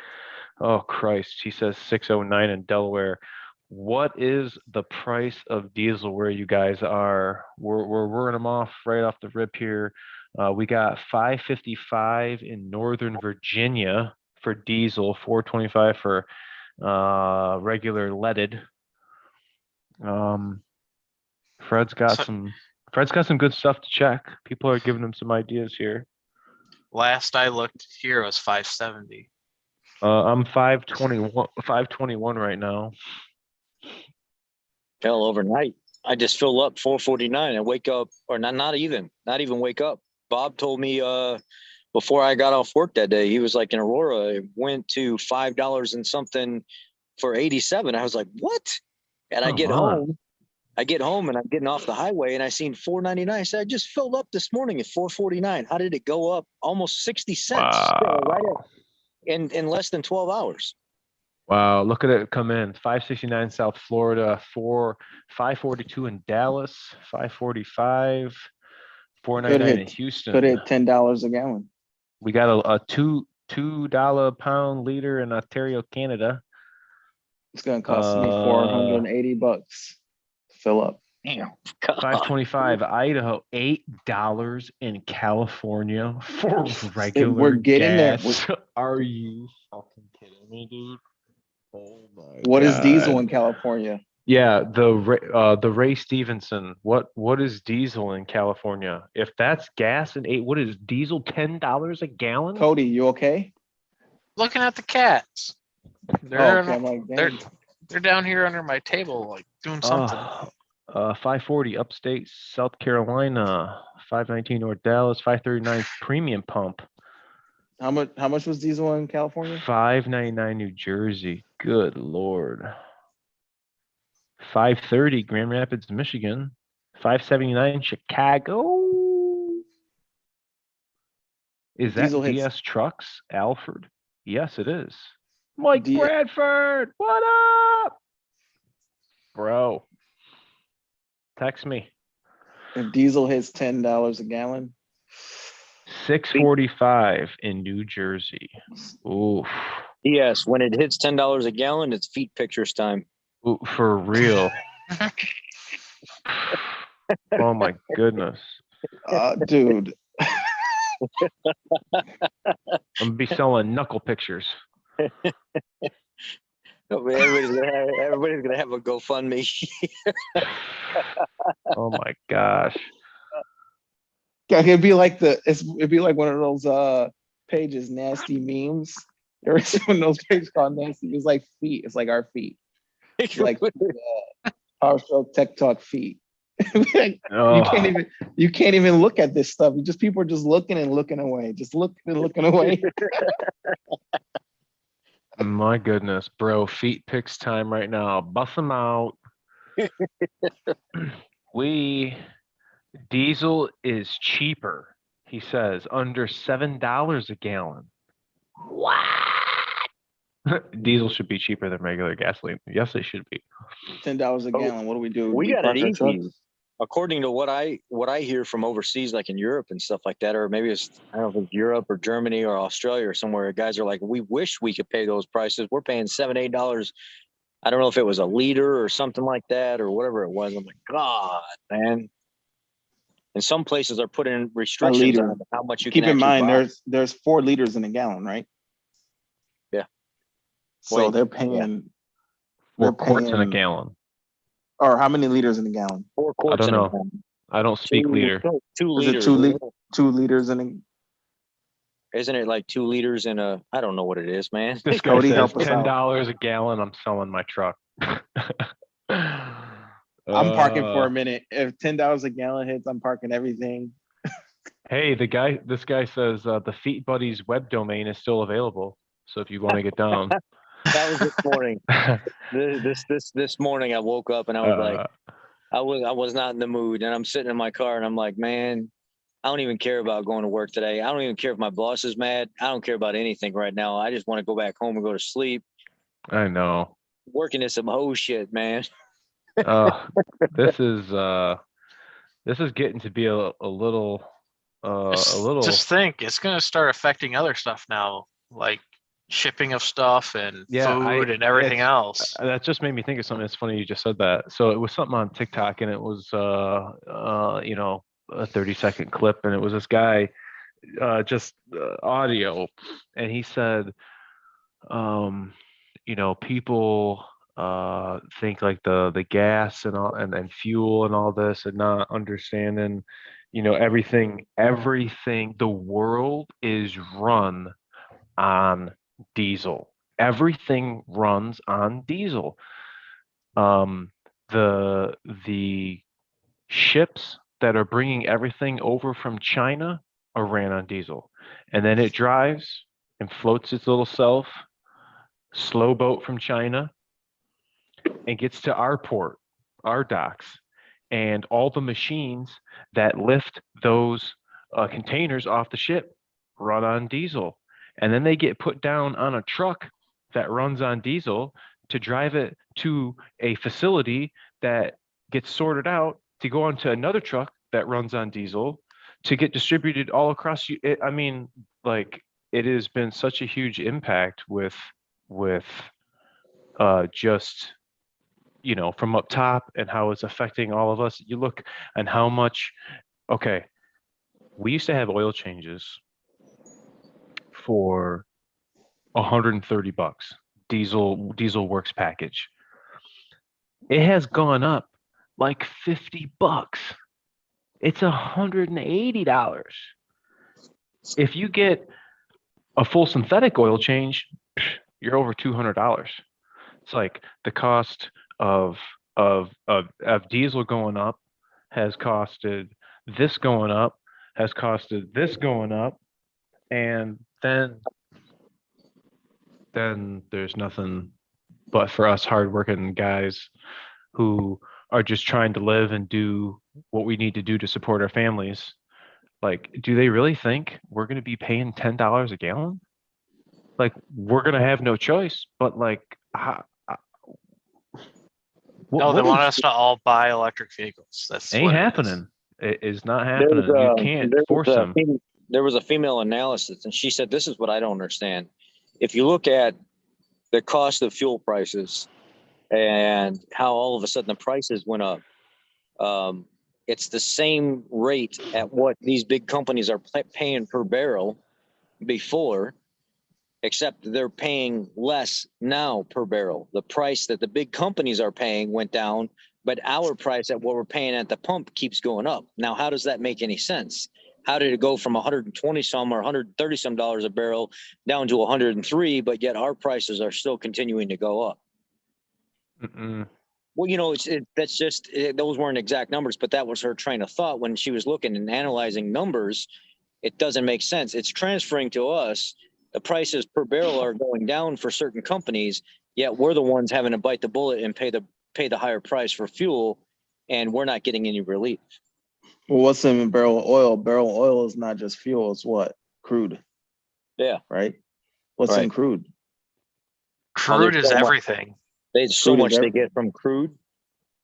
Oh Christ, he says 609 in Delaware. What is the price of diesel where you guys are? We're running them off right off the rip here. We got 555 in Northern Virginia for diesel, 425 for regular leaded. Fred's got some good stuff to check. People are giving him some ideas here. last I looked here was 570. I'm 521 right now. Hell, overnight, I just fill up 449 and wake up, or not even wake up. Bob told me before I got off work that day, he was like, in Aurora, it went to $5 and something for 87. I was like, what? And I get home and I'm getting off the highway and I seen 499. I said, I just filled up this morning at 449. How did it go up almost 60 cents? Wow. Right in less than 12 hours. Wow, look at it come in. 569 South Florida, 542 in Dallas, 545, 499 in Houston. Could hit $10 a gallon. We got a $2 pound liter in Ontario, Canada. It's gonna cost me $480 to fill up. Damn. 525 Idaho, $8 in California for regular We're getting gas. there. Are you fucking kidding me, dude? Oh my What is God. diesel in California? Yeah, the Ray Stevenson. What is diesel in California? If that's gas and what is diesel? $10 a gallon? Cody, you okay? Looking at the cats. They're Okay, I'm like, they're dang. they're down here under my table, like doing something. 540 upstate South Carolina, 519 North Dallas, 539 premium pump. How much was diesel in California? 599 New Jersey. Good Lord. 530 Grand Rapids, Michigan. 579 Chicago. Is that Diesel hits- DS Trucks, Alfred? Yes, it is. Mike D- Bradford, what up? Bro. Text me. If diesel hits $10 a gallon, 645 in New Jersey. Oof. Yes, when it hits $10 a gallon, it's feet pictures time. Ooh, for real. Oh my goodness. dude. I'm gonna be selling knuckle pictures. Everybody's gonna have a GoFundMe. Oh my gosh. It'd be like one of those pages, nasty memes. There is one of those pages called nasty. It's like feet. It's like our feet. It's like Powerstroke Tech Talk feet. Like, Oh. you can't even look at this stuff. People are just looking and looking away. Just looking and looking away. My goodness, bro. Feet picks time right now. Bust them out. Diesel is cheaper, he says, under $7 a gallon. What? Diesel should be cheaper than regular gasoline. Yes, they should be. $10 a gallon. What do we do? We got park it our easy. trucks? According to what I hear from overseas, like in Europe and stuff like that, or maybe it's, I don't know if it's Europe or Germany or Australia or somewhere, guys are like, we wish we could pay those prices. We're paying $7, $8. I don't know if it was a liter or something like that or whatever it was. I'm like, God, man. And some places are putting restrictions on how much you Keep can in mind, buy. there's 4 liters in a gallon, right? Yeah. So Wait, they're paying they're quarts in a paying, gallon. or how many liters in a gallon? 4 I quarts don't in a know. gallon. I don't speak liter. 2 Is it liters. 2 liters in a? Isn't it like 2 liters in a? I don't know what it is, man. This guy Cody, says help us out. $10 a gallon. I'm selling my truck. I'm parking for a minute. If $10 a gallon hits, I'm parking everything. Hey, this guy says the Feet Buddies web domain is still available. So if you want to get down, That was this morning. This morning, I woke up and I was like, I was not in the mood, and I'm sitting in my car and I'm like, man, I don't even care about going to work today. I don't even care if my boss is mad. I don't care about anything right now. I just want to go back home and go to sleep. I know. Working is some hoe shit, man. This is getting to be a little Just think, it's gonna start affecting other stuff now, like shipping of stuff and food and everything else. That just made me think of something. It's funny you just said that. So it was something on TikTok, and it was you know, a 30-second clip, and it was this guy just audio, and he said, you know, people think like the gas and all and fuel and all this, and not understanding, you know, everything the world is run on diesel. Everything runs on diesel. The ships that are bringing everything over from China are ran on diesel, and then it drives and floats its little self slow boat from China and gets to our port, our docks, and all the machines that lift those containers off the ship run on diesel. And then they get put down on a truck that runs on diesel to drive it to a facility that gets sorted out to go onto another truck that runs on diesel to get distributed all across I mean, like, it has been such a huge impact with just, you know, from up top, and how it's affecting all of us. You look and how much, okay, we used to have oil changes for $130, diesel works package. It has gone up like $50. It's $180. If you get a full synthetic oil change, you're over $200. It's like the cost of diesel going up has costed this going up, has costed this going up, and then there's nothing but for us hardworking guys who are just trying to live and do what we need to do to support our families. Like, do they really think we're going to be paying $10 a gallon? Like, we're going to have no choice, but like, No, they want us to all buy electric vehicles. That's ain't what happening. It is not happening. You can't force them. There was a female analysis, and she said, this is what I don't understand. If you look at the cost of fuel prices and how all of a sudden the prices went up, it's the same rate at what these big companies are paying per barrel before, except they're paying less now per barrel. The price that the big companies are paying went down, but our price at what we're paying at the pump keeps going up. Now, how does that make any sense? How did it go from 120 some or 130 some dollars a barrel down to 103, but yet our prices are still continuing to go up? Well, you know, that's just, those weren't exact numbers, but that was her train of thought when she was looking and analyzing numbers. It doesn't make sense. It's transferring to us. The prices per barrel are going down for certain companies, yet we're the ones having to bite the bullet and pay the higher price for fuel, and we're not getting any relief. Well, what's in a barrel of oil? Barrel of oil is not just fuel, it's what? Crude. Yeah. Right? What's in crude? Crude is everything. There's so much they get from crude.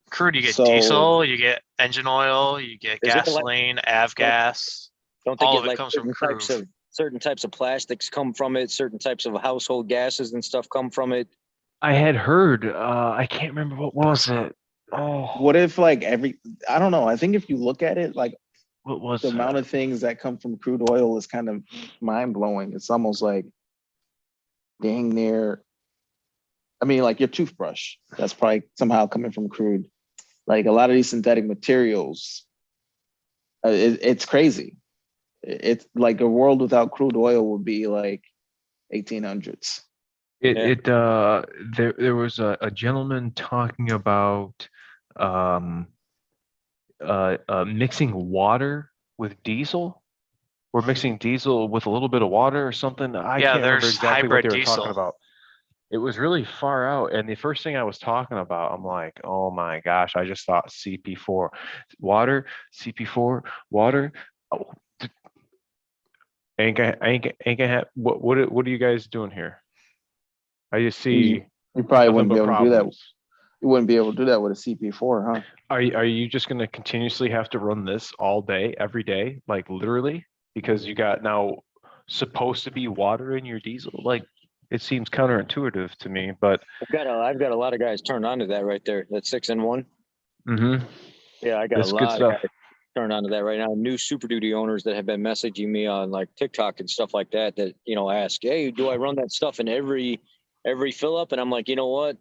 Crude, you get diesel, you get engine oil, you get gasoline, avgas. Don't they all get of it like comes from crude. Certain types of plastics come from it, certain types of household gases and stuff come from it? I had heard, I can't remember, what was it? Oh, What if like I don't know. I think if you look at it, like, what was the amount of things that come from crude oil is kind of mind blowing. It's almost like dang near I mean, like your toothbrush, that's probably somehow coming from crude. Like a lot of these synthetic materials, it's crazy. It's like a world without crude oil would be like 1800s. There was a gentleman talking about mixing water with diesel. We're mixing diesel with a little bit of water or something. I Yeah, can't remember there's exactly what hybrid they were talking diesel. about. It was really far out. And the first thing I was talking about, I'm like, oh my gosh, I just thought CP4 water, CP4 water. Oh, ain't gonna have, what are you guys doing here? I just see You probably nothing wouldn't be but able to do that. problems. You wouldn't be able to do that with a CP4, huh? Are you just going to continuously have to run this all day, every day, like literally? Because you got now supposed to be water in your diesel? Like, it seems counterintuitive to me, but I've got a lot of guys turned on to that right there. That 6-in-1. Yeah, I got That's a good lot of stuff. guys turned on to that right now. New Super Duty owners that have been messaging me on like TikTok and stuff like that. That ask, hey, do I run that stuff in every fill up? And I'm like, you know what?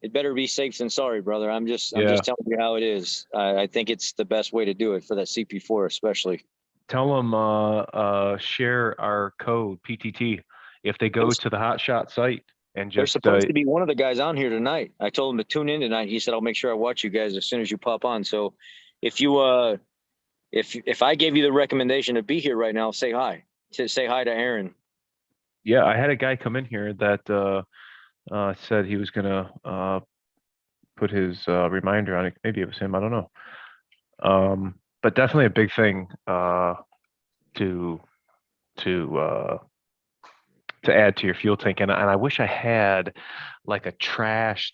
It better be safe than sorry, brother. I'm just telling you how it is. I think it's the best way to do it for that CP4, especially. Tell them share our code PTT if they go to the Hot Shot site and There's just supposed to be one of the guys on here tonight. I told him to tune in tonight. He said, I'll make sure I watch you guys as soon as you pop on. So if you if I gave you the recommendation to be here right now, say hi. Say hi to Aaron. yeah, I had a guy come in here that said he was gonna put his reminder on it. Maybe it was him. I don't know. But definitely a big thing to add to your fuel tank. And I wish I had like a trash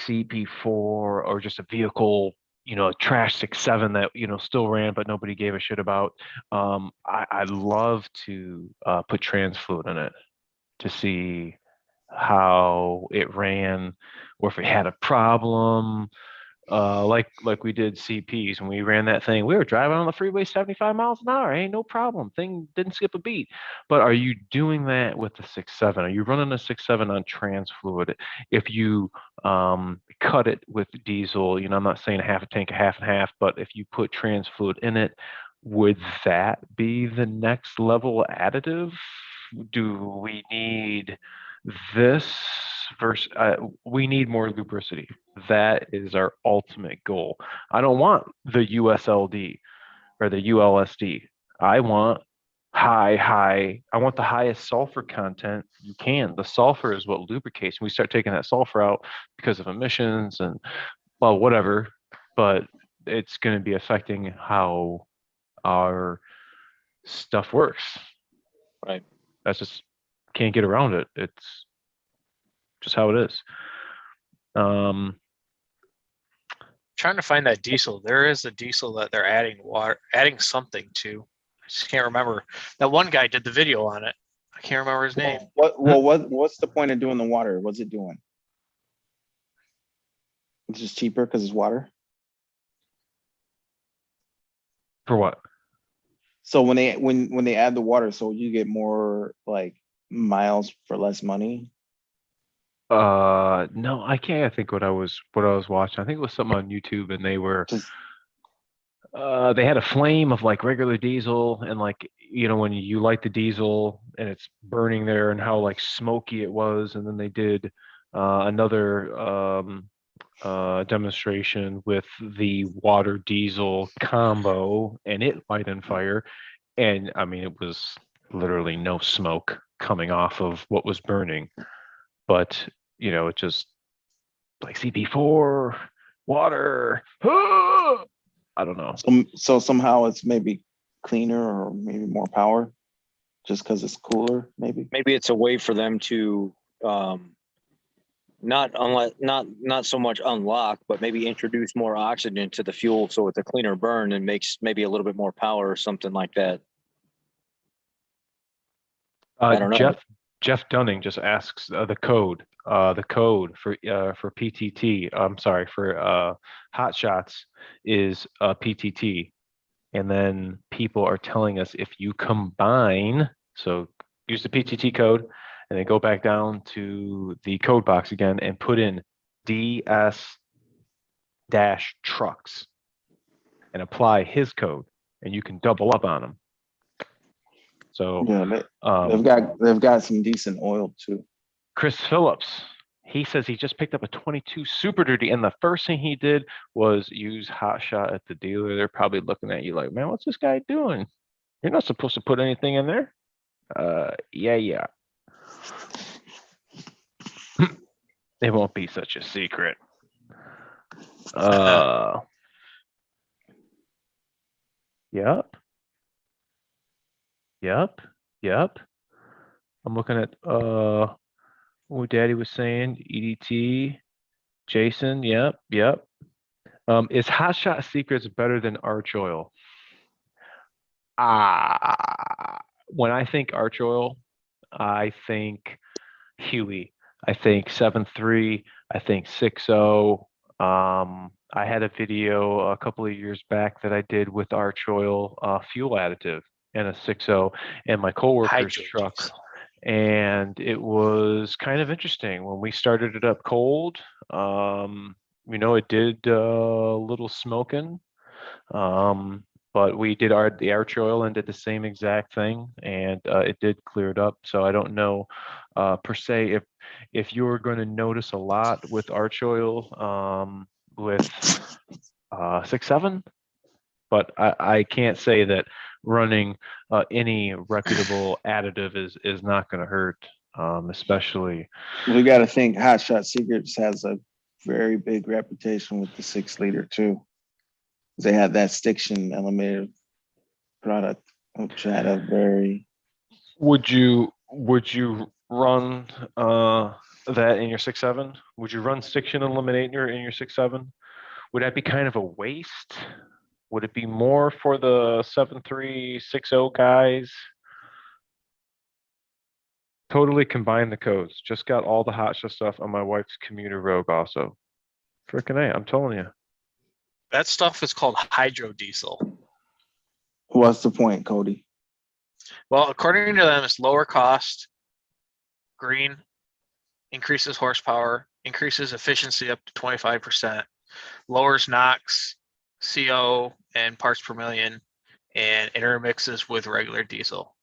CP4 or just a vehicle, a trash 6.7 that, still ran, but nobody gave a shit about. I'd love to put trans fluid in it to see how it ran or if it had a problem. Like we did CPs when we ran that thing. We were driving on the freeway 75 miles an hour. Ain't no problem. Thing didn't skip a beat. But are you doing that with the 6.7? Are you running a 6.7 on trans fluid? If you cut it with diesel, I'm not saying half a tank, half and half, but if you put trans fluid in it, would that be the next level additive? Do we need this versus we need more lubricity? That is our ultimate goal. I don't want the USLD or the ULSD. I want I want the highest sulfur content you can. The sulfur is what lubricates. We start taking that sulfur out because of emissions and whatever, but it's going to be affecting how our stuff works. Right. That's just can't get around it. It's just how it is. Trying to find that diesel. There is a diesel that they're adding something to. I just can't remember. That one guy did the video on it. I can't remember his name. What's the point of doing the water? What's it doing? It's just cheaper because it's water. For what? So when they add the water, so you get more like miles for less money. No, I can't think what I was watching. I think it was something on YouTube, and they were they had a flame of like regular diesel, and like when you light the diesel and it's burning there, and how like smoky it was, and then they did another demonstration with the water diesel combo, and it light and fire, and I mean it was literally no smoke coming off of what was burning. But it just like CP4 water. I don't know. So somehow it's maybe cleaner or maybe more power, just because it's cooler. Maybe it's a way for them to not so much unlock, but maybe introduce more oxygen to the fuel, so it's a cleaner burn and makes maybe a little bit more power or something like that. I don't know. Jeff Dunning just asks the code for PTT. I'm sorry, for Hot Shots is PTT, and then people are telling us if you combine, so use the PTT code, and then go back down to the code box again and put in DS-trucks and apply his code, and you can double up on them. So Yeah, they've got some decent oil too. Chris Phillips, he says he just picked up a 22 Super Duty, and the first thing he did was use Hot Shot at the dealer. They're probably looking at you like, man, what's this guy doing? You're not supposed to put anything in there. Yeah. It won't be such a secret. Yep. I'm looking at what Daddy was saying. EDT, Jason. Yep. Is Hot Shot Secrets better than Arch Oil? When I think Arch Oil, I think Huey. I think 7.3. I think 6.0. I had a video a couple of years back that I did with Arch Oil fuel additive and a 6.0 in my coworker's truck. And it was kind of interesting when we started it up cold. It did a little smoking, but we did the Arch Oil and did the same exact thing, and it did clear it up. So I don't know per se if you're going to notice a lot with Arch Oil with 6.7, but I can't say that running any reputable additive is not going to hurt, especially. We got to think Hot Shot Secrets has a very big reputation with the 6-liter too. They had that stiction eliminator product, which had a very. Would you run that in your 6.7? Would you run stiction eliminator in your 6.7? Would that be kind of a waste? Would it be more for the 7.3, 6.0 guys? Totally combine the codes. Just got all the Hot Shot stuff on my wife's commuter Rogue also. Frickin' A, I'm telling you. That stuff is called hydrodiesel. What's the point, Cody? Well, according to them, it's lower cost, green, increases horsepower, increases efficiency up to 25%, lowers NOx, CO, and parts per million, and intermixes with regular diesel.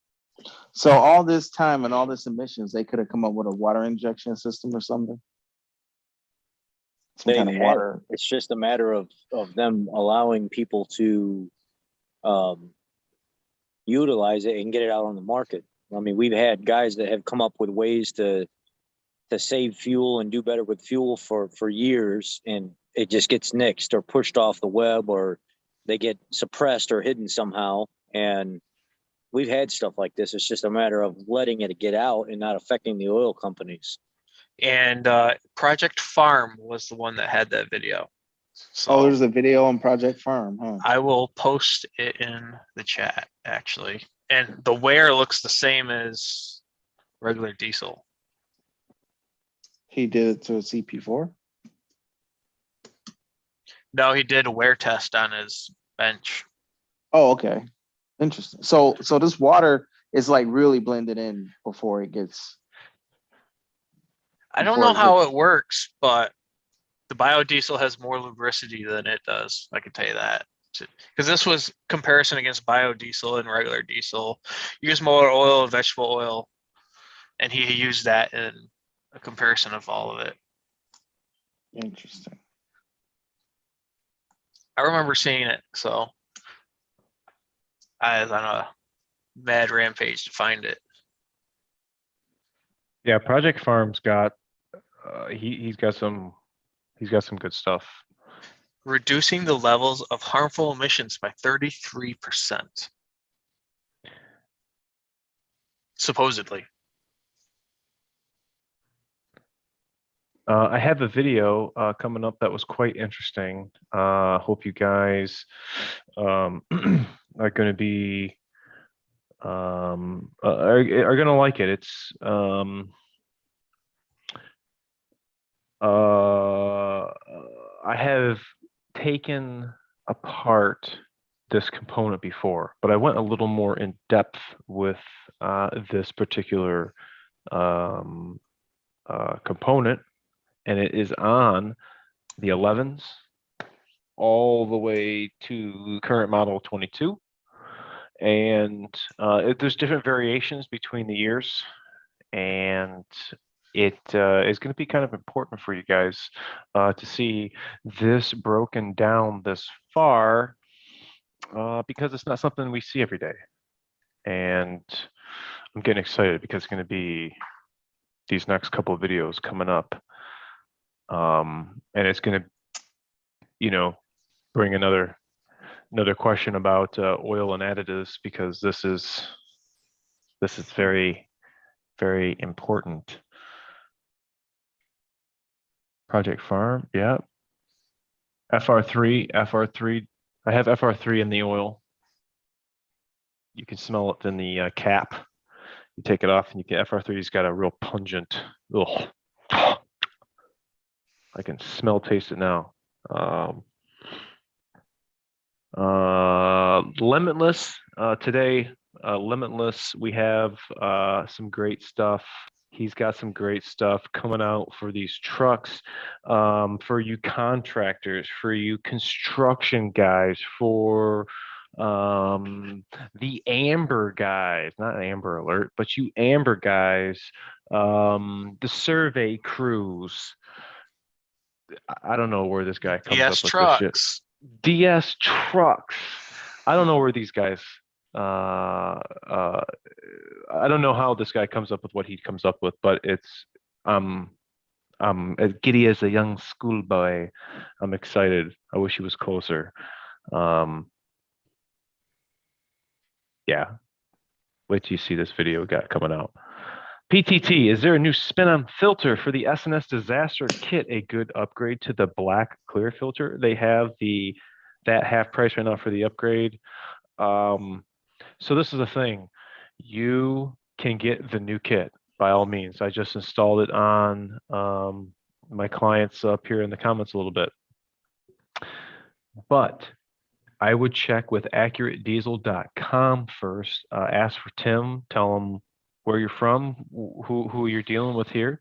So all this time and all this emissions, they could have come up with a water injection system or something. Some kind of water. It's just a matter of them allowing people to utilize it and get it out on the market. I mean, we've had guys that have come up with ways to save fuel and do better with fuel for years, and it just gets nixed or pushed off the web, or they get suppressed or hidden somehow. And we've had stuff like this. It's just a matter of letting it get out and not affecting the oil companies. And Project Farm was the one that had that video. So there's a video on Project Farm, huh? I will post it in the chat, actually. And the wear looks the same as regular diesel. He did it to a CP4? No, he did a wear test on his bench. Oh, okay. Interesting. So this water is like really blended in before it gets. I don't know how it works, but the biodiesel has more lubricity than it does. I can tell you that. Because this was comparison against biodiesel and regular diesel. Use more oil, vegetable oil, and he used that in a comparison of all of it. Interesting. I remember seeing it, so I was on a mad rampage to find it. Yeah, Project Farm's got he's got some good stuff. Reducing the levels of harmful emissions by 33%. Supposedly. I have a video coming up that was quite interesting. Hope you guys are going to be are going to like it. It's I have taken apart this component before, but I went a little more in depth with this particular component, and it is on the 11s all the way to current model 22. And there's different variations between the years, and it is going to be kind of important for you guys to see this broken down this far, because it's not something we see every day. And I'm getting excited because it's going to be these next couple of videos coming up, and it's going to, bring another question about oil and additives, because this is very, very important. Project Farm, yeah. FR3. I have FR3 in the oil. You can smell it in the cap. You take it off and you get FR3's got a real pungent, I can taste it now. Limitless, today, Limitless, we have some great stuff. He's got some great stuff coming out for these trucks, for you contractors, for you construction guys, for the Amber guys, not Amber Alert, but you Amber guys, the survey crews. I don't know where this guy comes up with this shit. DS trucks. I don't know where these guys. I don't know how this guy comes up with what he comes up with, but it's as giddy as a young schoolboy. I'm excited. I wish he was closer. Yeah. Wait till you see this video got coming out. PTT, is there a new spin on filter for the SNS Disaster Kit? A good upgrade to the black clear filter? They have that half price right now for the upgrade. So this is the thing. You can get the new kit by all means. I just installed it on my clients up here in the comments a little bit. But I would check with AccurateDiesel.com first. Ask for Tim. Tell him where you're from, who you're dealing with here.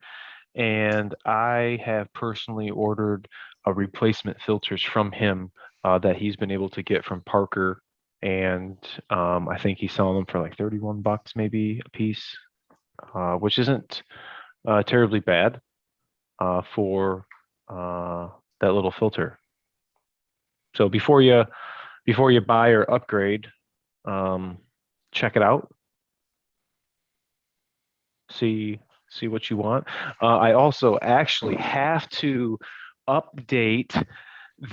And I have personally ordered replacement filters from him that he's been able to get from Parker. And I think he's selling them for like 31 bucks maybe a piece, which isn't terribly bad for that little filter. So before you buy or upgrade, check it out. See what you want. I also actually have to update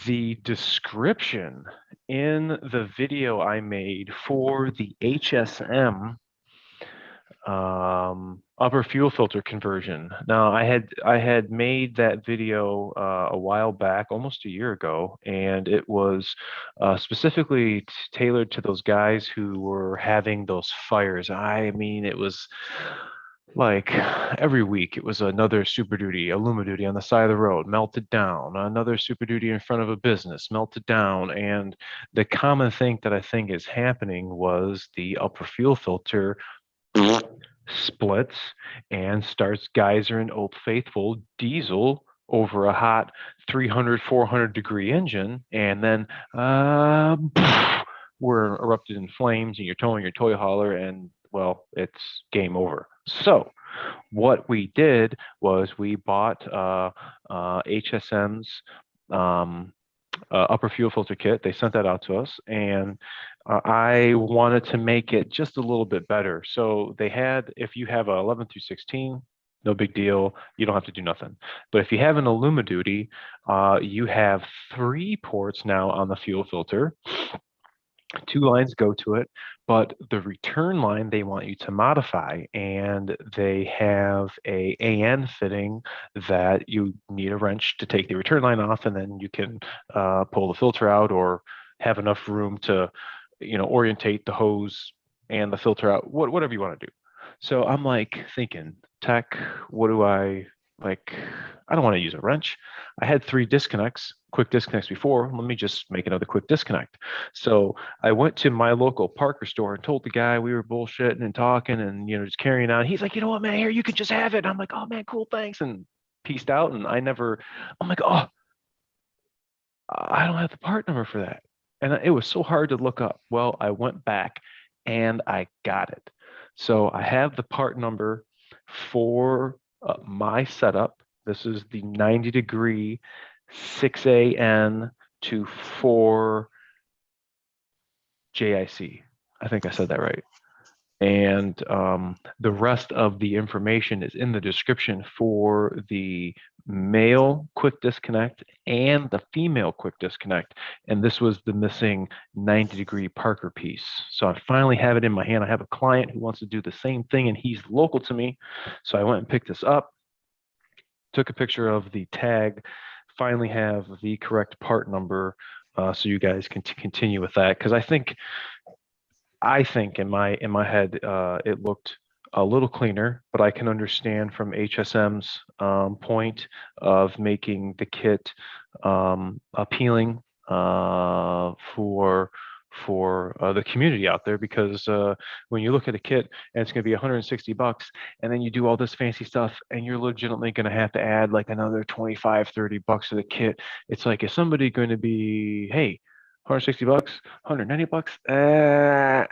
the description in the video I made for the HSM upper fuel filter conversion. Now I had made that video a while back, almost a year ago, and it was specifically tailored to those guys who were having those fires. I mean, it was like every week it was another Super Duty, a Luma Duty on the side of the road, melted down, another Super Duty in front of a business, melted down. And the common thing that I think is happening was the upper fuel filter splits and starts geysering Old Faithful diesel over a hot 300, 400 degree engine. And then we're erupted in flames and you're towing your toy hauler and, well, it's game over. So what we did was we bought HSM's upper fuel filter kit. They sent that out to us, and I wanted to make it just a little bit better. So they had, if you have a 11 through 16, no big deal. You don't have to do nothing. But if you have an Illuma Duty, you have 3 ports now on the fuel filter. 2 lines go to it, but the return line they want you to modify, and they have a AN fitting that you need a wrench to take the return line off, and then you can pull the filter out or have enough room to, orientate the hose and the filter out, whatever you want to do. So I'm like thinking, tech, what do I like, I don't want to use a wrench. I had 3 disconnects, quick disconnects before. Let me just make another quick disconnect. So I went to my local Parker store and told the guy we were bullshitting and talking and, just carrying on. He's like, you know what, man, here, you can just have it. And I'm like, oh man, cool, thanks. And peaced out. And I'm like, oh, I don't have the part number for that. And it was so hard to look up. Well, I went back and I got it. So I have the part number for my setup. This is the 90-degree 6AN to 4 JIC. I think I said that right. And the rest of the information is in the description for the male quick disconnect and the female quick disconnect. And this was the missing 90-degree Parker piece. So I finally have it in my hand. I have a client who wants to do the same thing, and he's local to me. So I went and picked this up, took a picture of the tag, finally have the correct part number, so you guys can continue with that. Because I think in my head, it looked a little cleaner, but I can understand from HSM's point of making the kit appealing for the community out there, because when you look at a kit and it's going to be $160, and then you do all this fancy stuff and you're legitimately going to have to add like another $25-$30 to the kit. It's like, is somebody going to be, hey, $160, $190?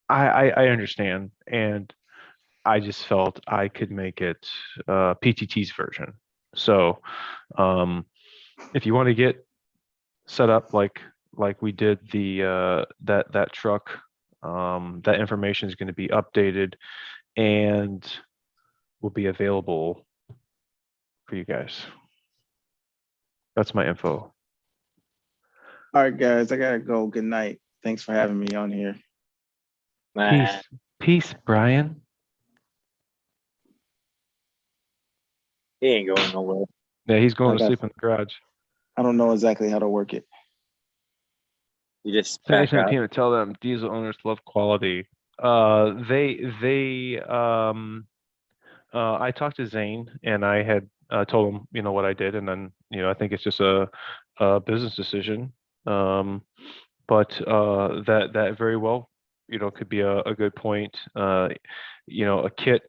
I understand, and I just felt I could make it PTT's version. So if you want to get set up like we did the that truck, that information is going to be updated and will be available for you guys. That's my info. All right, guys, I gotta go. Good night. Thanks for having me on here. Peace, Brian. He ain't going nowhere. Yeah, he's going to sleep in the garage. I don't know exactly how to work it. You just Send back out. team to tell them diesel owners love quality. I talked to Zane and I had told him, what I did, and then, I think it's just a business decision. But that very well, could be a good point. A kit,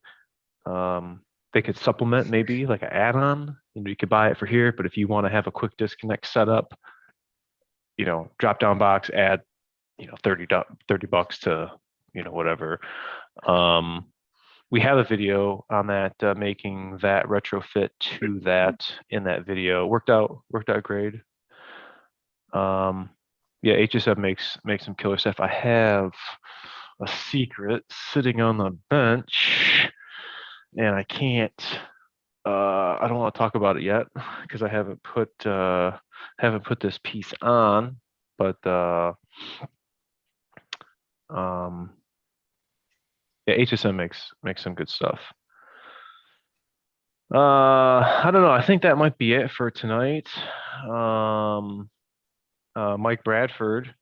they could supplement maybe like an add-on. You could buy it for here, but if you want to have a quick disconnect setup, drop down box, add, $30 to, whatever. We have a video on that, making that retrofit to that in that video. Worked out great. Yeah, HSF makes some killer stuff. I have a secret sitting on the bench, and I can't. I don't want to talk about it yet because I haven't put this piece on. But yeah, HSM makes some good stuff. I don't know. I think that might be it for tonight. Mike Bradford,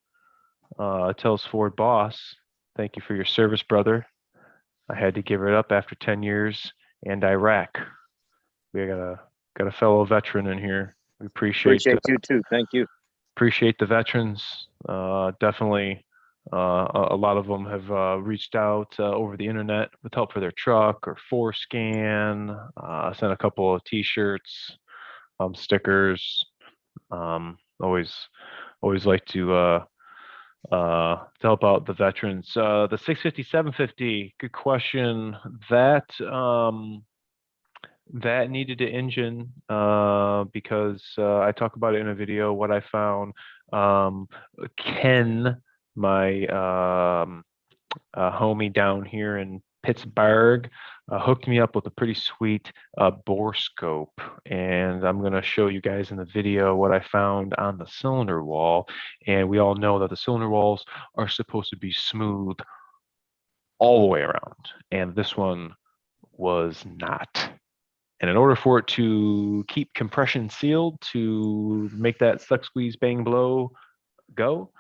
tells Ford boss, thank you for your service, brother. I had to give it up after 10 years and Iraq. We got a fellow veteran in here. We appreciate you too. Thank you. Appreciate the veterans. Definitely, a lot of them have reached out over the internet with help for their truck or Forescan. Sent a couple of T-shirts, stickers. Always like to help out the veterans. The 650, 750, good question. That needed an engine because I talk about it in a video. What I found, Ken, my homie down here in Pittsburgh, hooked me up with a pretty sweet bore scope, and I'm going to show you guys in the video what I found on the cylinder wall. And we all know that the cylinder walls are supposed to be smooth all the way around, and this one was not. And in order for it to keep compression sealed, to make that suck, squeeze, bang, blow go,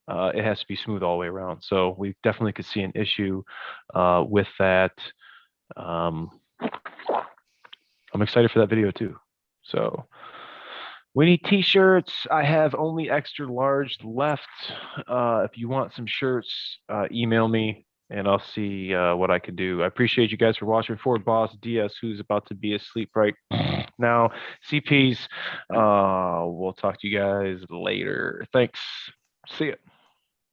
it has to be smooth all the way around. So we definitely could see an issue with that. I'm excited for that video too. So we need t-shirts. I have only extra large left. If you want some shirts, email me and I'll see what I can do. I appreciate you guys for watching. Ford Boss DS, who's about to be asleep right now. CPs, we'll talk to you guys later. Thanks. See ya.